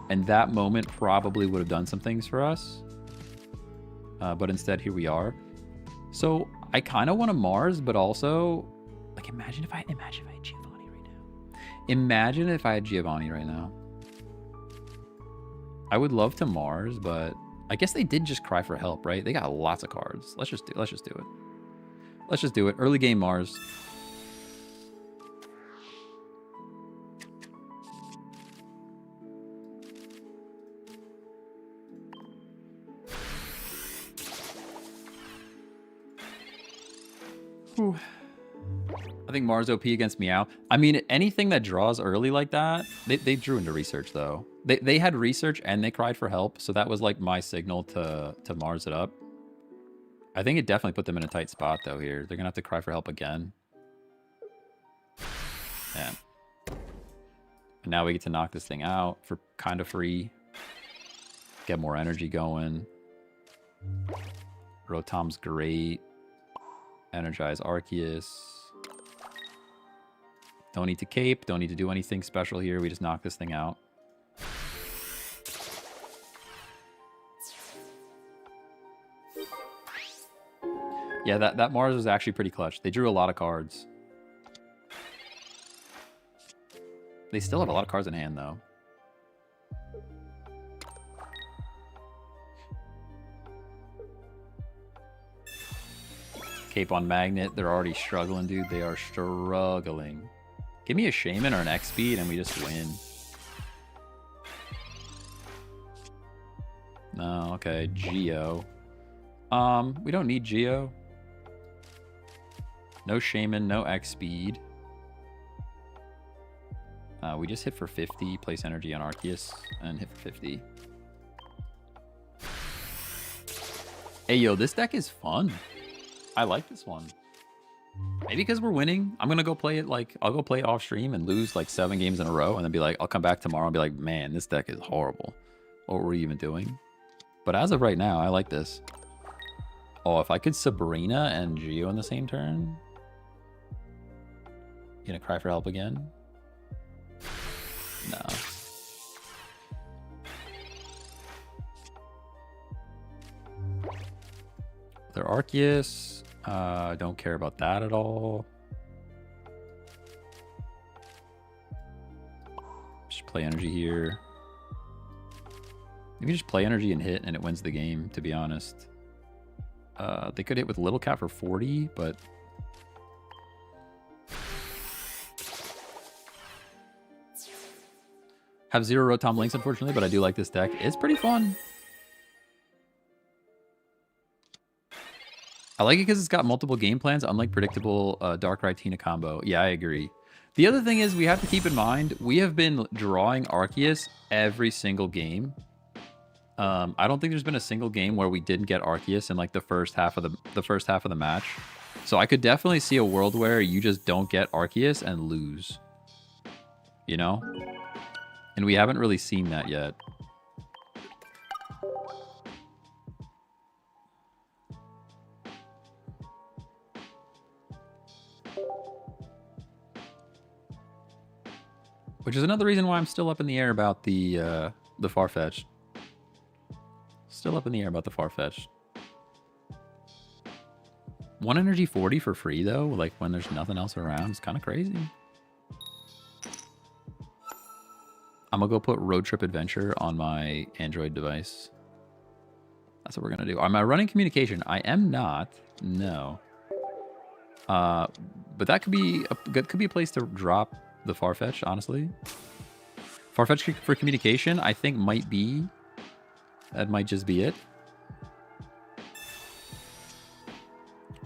And that moment probably would have done some things for us. But instead, here we are. So I kind of want to Mars, but also, like, imagine if I had Giovanni right now. Imagine if I had Giovanni right now. I would love to Mars, but I guess they did just cry for help, right? They got lots of cards. Let's just do it. Let's just do it. Early game Mars. Whew. I think Mars OP against Meow. I mean, anything that draws early like that, they drew into research, though. They had research and they cried for help, so that was like my signal to Mars it up. I think it definitely put them in a tight spot, though, here. They're going to have to cry for help again. Yeah. And now we get to knock this thing out for kind of free. Get more energy going. Rotom's great. Energize Arceus. Don't need to cape. Don't need to do anything special here. We just knock this thing out. Yeah, that Mars was actually pretty clutch. They drew a lot of cards. They still have a lot of cards in hand, though. Cape on Magnet. They're already struggling, dude. They are struggling. Give me a Shaman or an X-Speed and we just win. No, okay. Geo. We don't need Geo. No Shaman, no X-Speed. We just hit for 50, place energy on Arceus, and hit for 50. Hey, yo, this deck is fun. I like this one. Maybe because we're winning. I'm going to go play it, like, I'll go play it off stream and lose, like, 7 games in a row, and then be like, I'll come back tomorrow and be like, man, this deck is horrible. What were we even doing? But as of right now, I like this. Oh, if I could Sabrina and Geo in the same turn. You gonna cry for help again? No. Their Arceus. Don't care about that at all. Just play energy here. You can just play energy and hit and it wins the game, to be honest. They could hit with Little Cat for 40, but... Have 0 Rotom Links, unfortunately, but I do like this deck. It's pretty fun. I like it because it's got multiple game plans, unlike predictable Darkrai Tina combo. Yeah, I agree. The other thing is we have to keep in mind, we have been drawing Arceus every single game. I don't think there's been a single game where we didn't get Arceus in like the first half of the match. So I could definitely see a world where you just don't get Arceus and lose. You know? And we haven't really seen that yet. Which is another reason why I'm still up in the air about the Farfetch'd. Still up in the air about the Farfetch'd. 1 energy 40 for free though, like when there's nothing else around, it's kind of crazy. I'm gonna go put Road Trip Adventure on my Android device. That's what we're gonna do. Am I running communication? I am not. No. But that could be a place to drop the Farfetch, honestly. Farfetch for communication, I think might be. That might just be it.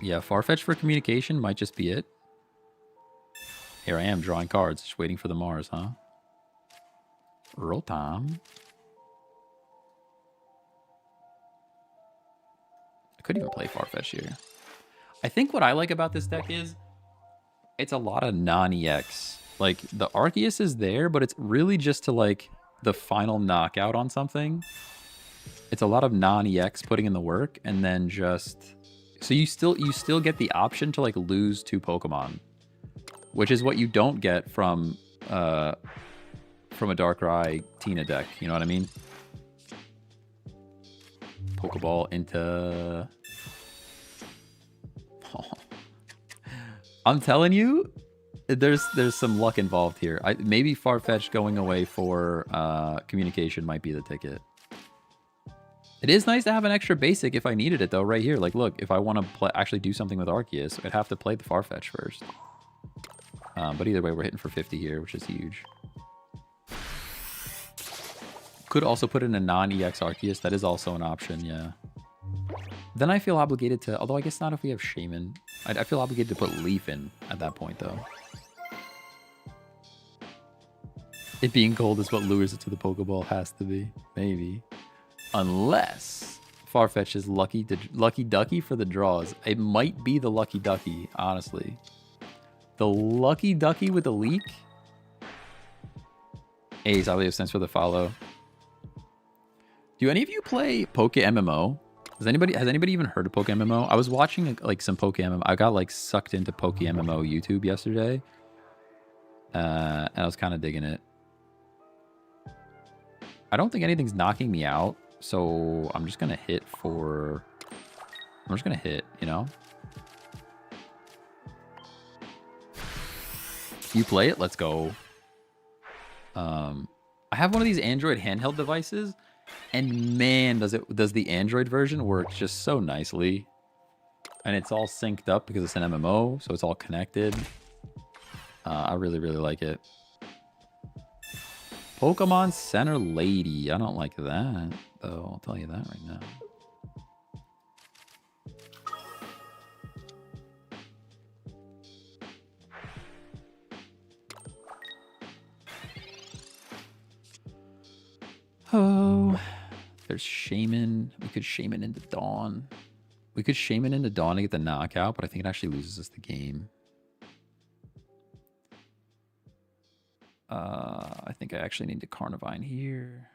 Yeah, Farfetch for communication might just be it. Here I am drawing cards, just waiting for the Mars, huh? Rotom. I could even play Farfetch here. I think what I like about this deck is it's a lot of non-EX. Like, the Arceus is there, but it's really just to, like, the final knockout on something. It's a lot of non-EX putting in the work, and then just... So you still get the option to, like, lose 2 Pokemon. Which is what you don't get from a Darkrai Tina deck. You know what I mean? Pokeball into... Oh. I'm telling you... There's some luck involved here. Maybe Farfetch going away for communication might be the ticket. It is nice to have an extra basic if I needed it, though, right here. Like, look, if I want to actually do something with Arceus, I'd have to play the Farfetch first. But either way, we're hitting for 50 here, which is huge. Could also put in a non-EX Arceus. That is also an option, yeah. Then I feel obligated to... Although I guess not if we have Shaman. I feel obligated to put Leaf in at that point, though. It being cold is what lures it to the Pokeball, has to be. Maybe. Unless Farfetch is Lucky Ducky for the draws. It might be the Lucky Ducky, honestly. The Lucky Ducky with the leak? Ace, I'll leave sense for the follow. Do any of you play Poke MMO? Has anybody even heard of Poke MMO? I was watching like some Poke MMO. I got like sucked into Poke MMO YouTube yesterday. And I was kind of digging it. I don't think anything's knocking me out, so I'm just gonna hit for... I'm just gonna hit, you know? You play it? Let's go. I have one of these Android handheld devices, and man, does the Android version work just so nicely. And it's all synced up because it's an MMO, so it's all connected. I really, really like it. Pokemon Center Lady. I don't like that, though. I'll tell you that right now. Oh, there's Shaman. We could Shaman into Dawn. We could Shaman into Dawn to get the knockout, but I think it actually loses us the game. I think I actually need to Carnivine here.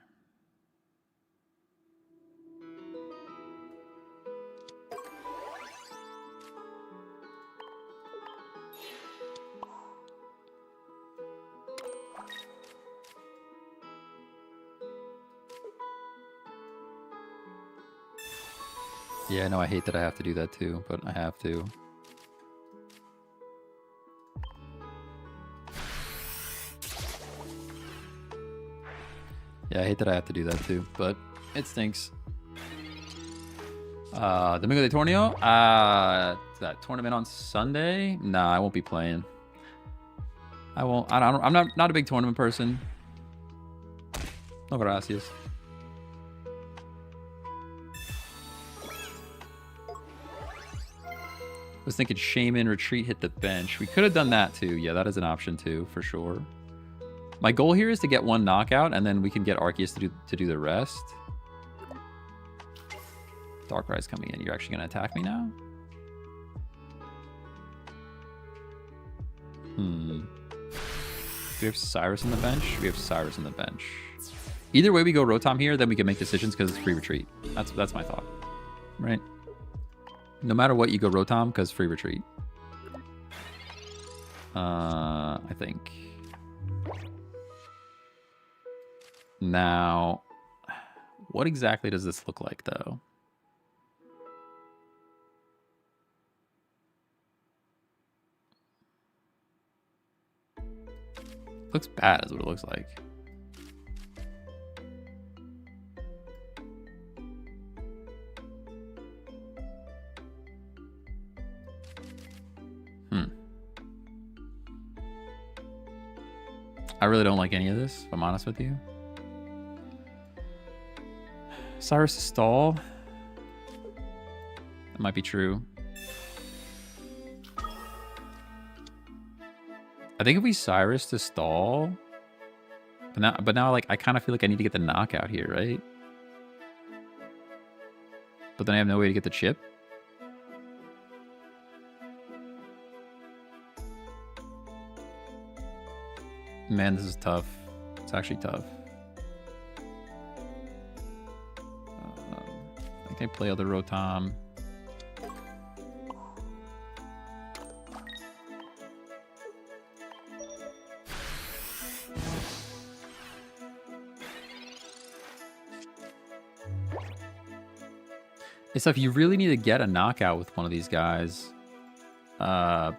Yeah, no, I hate that I have to do that too, but I have to. Yeah, I hate that I have to do that too, but it stinks. Domingo de Torneo? That tournament on Sunday? Nah, I won't be playing. I won't. I'm not a big tournament person. No gracias. I was thinking Shaman, Retreat, hit the bench. We could have done that too. Yeah, that is an option too, for sure. My goal here is to get one knockout, and then we can get Arceus to do the rest. Darkrai's coming in. You're actually going to attack me now? Do we have Cyrus on the bench? We have Cyrus on the bench. Either way we go Rotom here, then we can make decisions because it's free retreat. That's my thought. Right? No matter what, you go Rotom because free retreat. I think. Now, what exactly does this look like, though? Looks bad is what it looks like. I really don't like any of this, if I'm honest with you. Cyrus to stall. That might be true. I think if we Cyrus to stall, but now like I kind of feel like I need to get the knockout here, right? But then I have no way to get the chip. Man, this is tough. It's actually tough. I think I play other Rotom. It's tough. You really need to get a knockout with one of these guys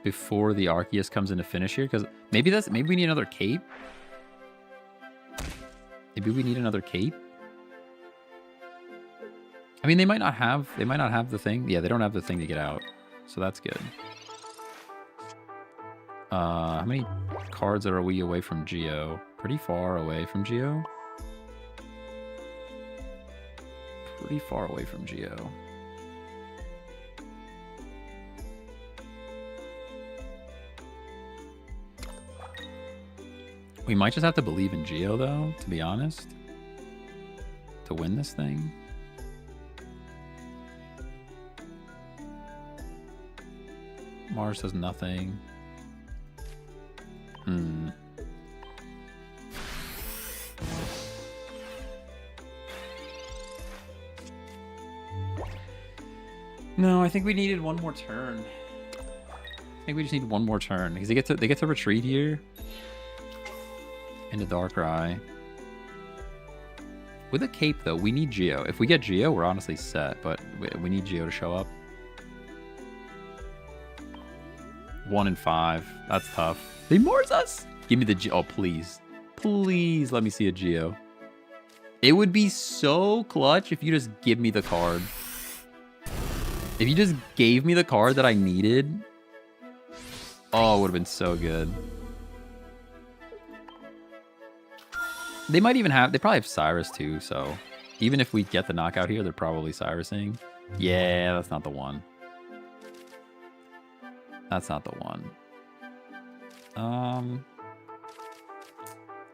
before the Arceus comes in to finish here, because maybe we need another cape. Maybe we need another cape. I mean, they might not have the thing. Yeah, they don't have the thing to get out, so that's good. How many cards are we away from Geo? Pretty far away from Geo. Pretty far away from Geo. We might just have to believe in Geo, though, to be honest, to win this thing. Mars does nothing. No, I think we needed one more turn. I think we just need one more turn because they get to retreat here into Darkrai. With a cape though, we need Geo. If we get Geo, we're honestly set, but we need Geo to show up. 1 in 5. That's tough. They Mars us. Give me the Geo. Oh, please. Please let me see a Geo. It would be so clutch if you just give me the card. If you just gave me the card that I needed. Oh, it would have been so good. They might even have... They probably have Cyrus too, so... Even if we get the knockout here, they're probably Cyrusing. Yeah, that's not the one. That's not the one.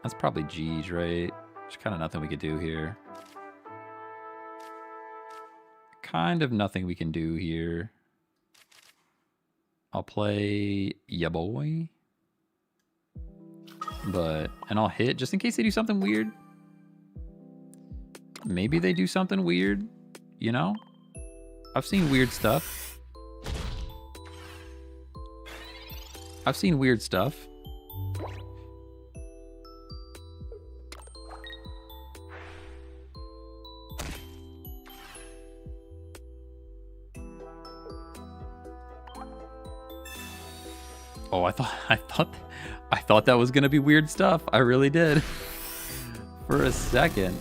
That's probably G's, right? There's kind of nothing we could do here. Kind of nothing we can do here. I'll play ya boy. And I'll hit just in case they do something weird. Maybe they do something weird, you know? I've seen weird stuff. I've seen weird stuff. Oh, I thought that was gonna be weird stuff. I really did. For a second,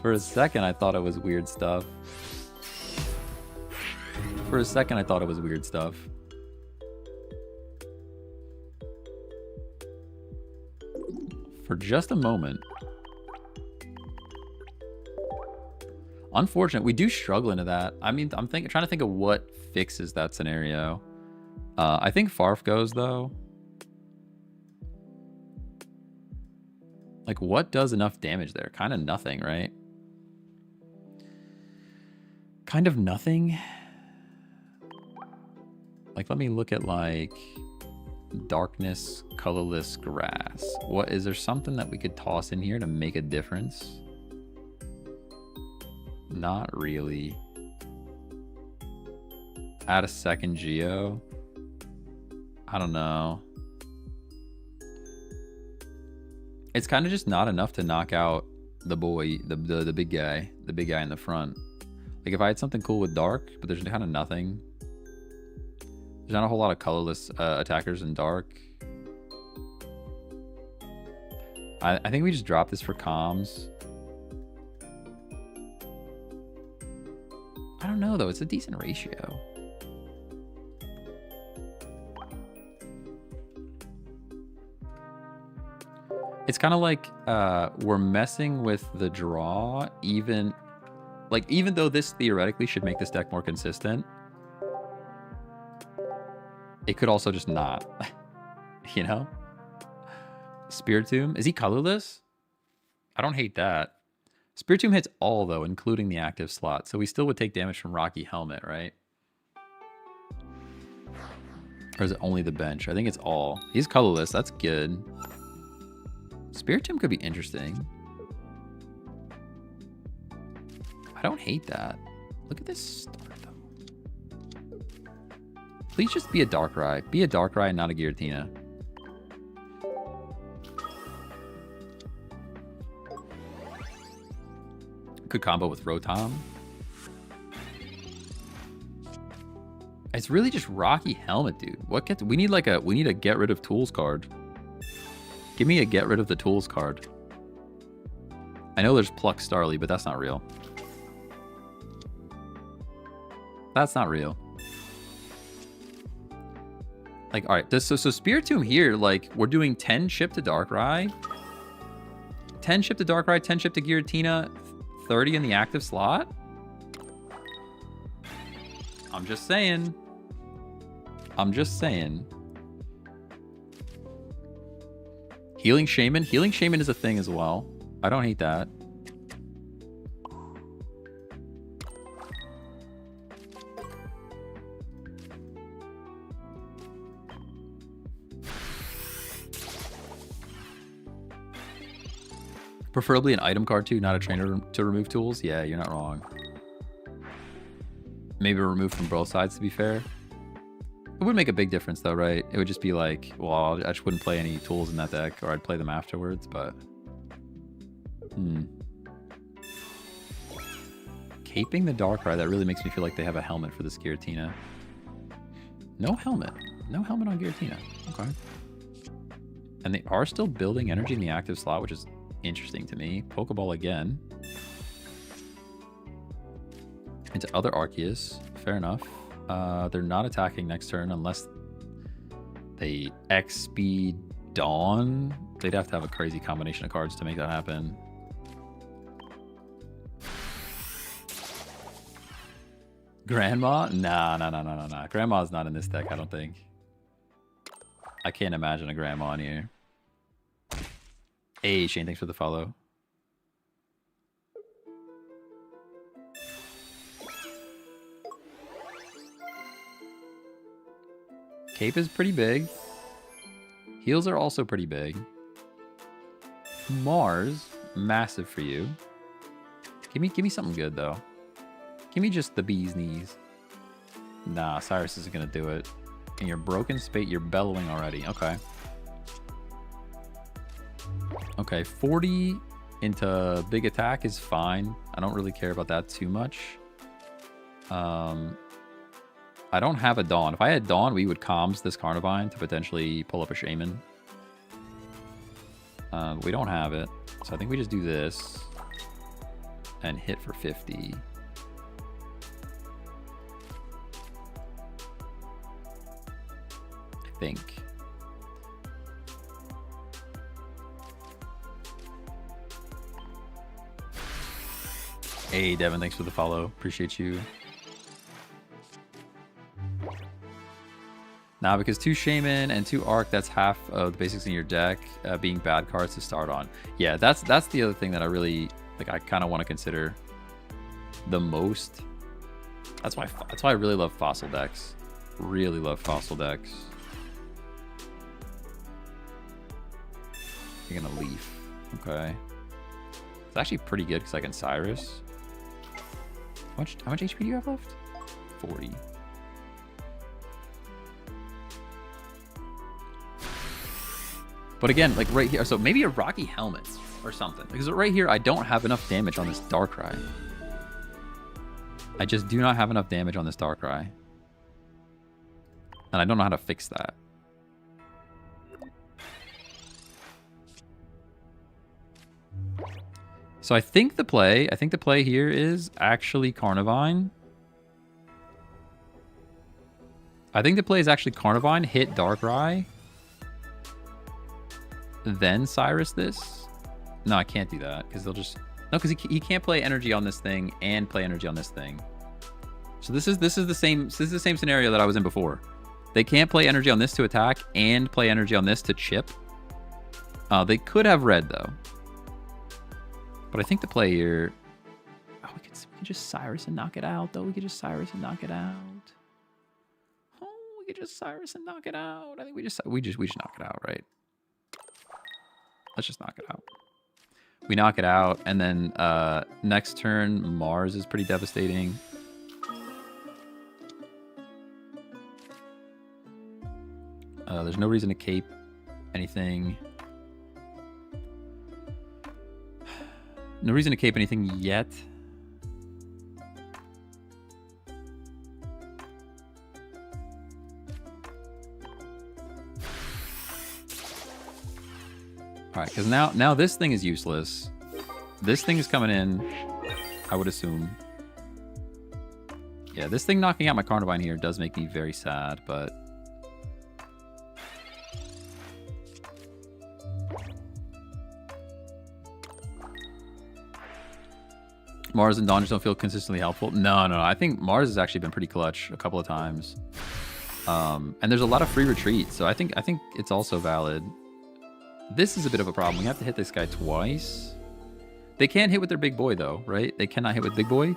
I thought it was weird stuff. For a second, I thought it was weird stuff. For just a moment. Unfortunate. We do struggle into that. I mean, I'm trying to think of what fixes that scenario. I think Farf goes, though. Like, what does enough damage there? Kind of nothing, right? Kind of nothing. Like, let me look at, like, darkness, colorless grass. What is there something that we could toss in here to make a difference? Not really. Add a second Geo. I don't know. It's kind of just not enough to knock out the boy, the big guy in the front. Like if I had something cool with dark, but there's kind of nothing. There's not a whole lot of colorless attackers in dark. I think we just drop this for comms. I don't know though. It's a decent ratio. It's kind of like we're messing with the draw, even though this theoretically should make this deck more consistent, it could also just not, you know? Spiritomb, is he colorless? I don't hate that. Spiritomb hits all though, including the active slot, so we still would take damage from Rocky Helmet, right? Or is it only the bench? I think it's all. He's colorless, that's good. Spiritomb could be interesting. I don't hate that. Look at this start, though. Please just be a Darkrai. Be a Darkrai and not a Giratina. Could combo with Rotom. It's really just Rocky Helmet, dude. What gets... We need a get rid of tools card. Give me a get rid of the tools card. I know there's Pluck Starly, but that's not real. That's not real. Like, all right, so Spiritomb here, like, we're doing 10 chip to Darkrai, 10 chip to Darkrai, 10 chip to Giratina, 30 in the active slot. I'm just saying. Healing Shaman. Healing Shaman is a thing as well. I don't hate that. Preferably an item card too, not a trainer to remove tools. Yeah, you're not wrong. Maybe remove from both sides, to be fair. It would make a big difference though, right? It would just be like, well, I just wouldn't play any tools in that deck, or I'd play them afterwards, but... Caping the Darkrai, that really makes me feel like they have a helmet for this Giratina. No helmet. No helmet on Giratina. Okay. And they are still building energy in the active slot, which is interesting to me. Pokeball again. Into other Arceus. Fair enough. They're not attacking next turn unless they X-Speed Dawn. They'd have to have a crazy combination of cards to make that happen. Grandma? Nah. Grandma's not in this deck, I don't think. I can't imagine a grandma in here. Hey, Shane, thanks for the follow. Cape is pretty big. Heals are also pretty big. Mars, massive for you. Give me something good though. Give me just the bee's knees. Nah, Cyrus isn't gonna do it. And you're broken spate, you're bellowing already. Okay. Okay, 40 into big attack is fine. I don't really care about that too much. I don't have a Dawn. If I had Dawn, we would comms this Carnivine to potentially pull up a Shaman. We don't have it. So I think we just do this and hit for 50. I think. Hey, Devin, thanks for the follow. Appreciate you. Now, because 2 Shaman and 2 Arc, that's half of the basics in your deck being bad cards to start on. Yeah, that's the other thing that I really like. I kind of want to consider the most. That's why I really love fossil decks. Really love fossil decks. You're gonna Leaf. Okay. It's actually pretty good because I can Cyrus. How much HP do you have left? 40. But again, like right here, so maybe a Rocky Helmet or something. Because right here, I don't have enough damage on this Darkrai. I just do not have enough damage on this Darkrai. And I don't know how to fix that. So I think the play here is actually Carnivine. I think the play is actually Carnivine, hit Darkrai, then Cyrus this. No, I can't do that because they'll just because he can't play energy on this thing and play energy on this thing. So this is the same scenario that I was in before. They can't play energy on this to attack and play energy on this to chip. They could have red though. But I think the play here... Oh, we could just Cyrus and knock it out, though. We could just Cyrus and knock it out. Oh, we could just Cyrus and knock it out. I think we just knock it out, right? Let's just knock it out. We knock it out, and then next turn, Mars is pretty devastating. There's no reason to cape anything. No reason to cape anything yet. All right, because now this thing is useless. This thing is coming in, I would assume. Yeah, this thing knocking out my Carnivine here does make me very sad, but... Mars and Dawn just don't feel consistently helpful. No. I think Mars has actually been pretty clutch a couple of times. And there's a lot of free retreats, so I think it's also valid. This is a bit of a problem. We have to hit this guy twice. They can't hit with their big boy, though, right? They cannot hit with big boy,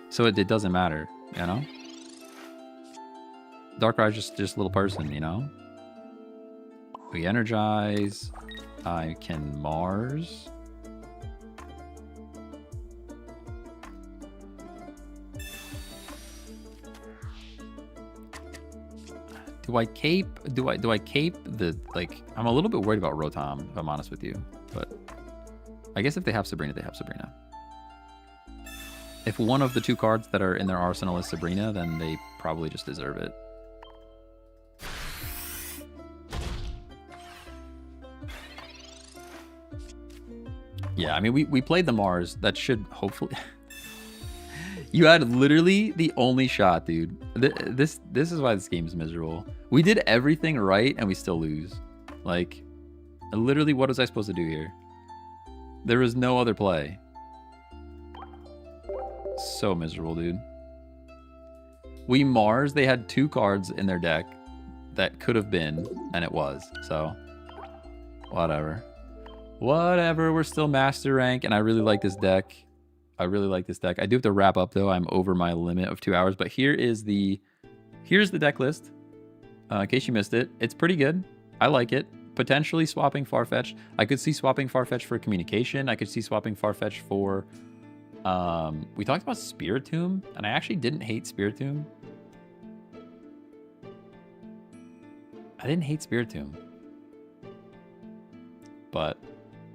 so it doesn't matter, you know? Darkrai's just a little person, you know? We energize. I can Mars. Do I cape? Do I cape the, like, I'm a little bit worried about Rotom, if I'm honest with you. But I guess if they have Sabrina, they have Sabrina. If one of the 2 cards that are in their arsenal is Sabrina, then they probably just deserve it. Yeah, I mean, we played the Mars. That should hopefully... You had literally the only shot, dude. This is why this game is miserable. We did everything right, and we still lose. Like, literally, what was I supposed to do here? There was no other play. So miserable, dude. We Mars, they had 2 cards in their deck that could have been, and it was. So, whatever. Whatever, we're still master rank, and I really like this deck. I really like this deck. I do have to wrap up, though. I'm over my limit of 2 hours, but here's the deck list. In case you missed it, it's pretty good. I like it. Potentially swapping Farfetch. I could see swapping Farfetch for communication. I could see swapping Farfetch for... we talked about Spiritomb, and I actually didn't hate Spiritomb. I didn't hate Spiritomb. But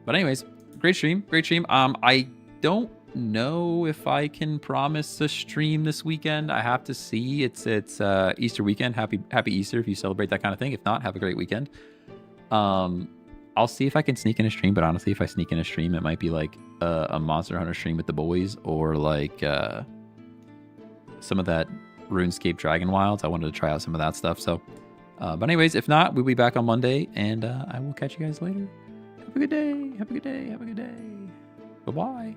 anyways, great stream. Great stream. I don't know if I can promise a stream this weekend. I have to see. It's Easter weekend. Happy Easter if you celebrate that kind of thing. If not, have a great weekend. I'll see if I can sneak in a stream, but honestly, if I sneak in a stream, it might be like a Monster Hunter stream with the boys, or like some of that RuneScape Dragon Wilds. I wanted to try out some of that stuff. So, but anyways, if not, we'll be back on Monday, and I will catch you guys later. Have a good day. Have a good day. Have a good day. Bye-bye.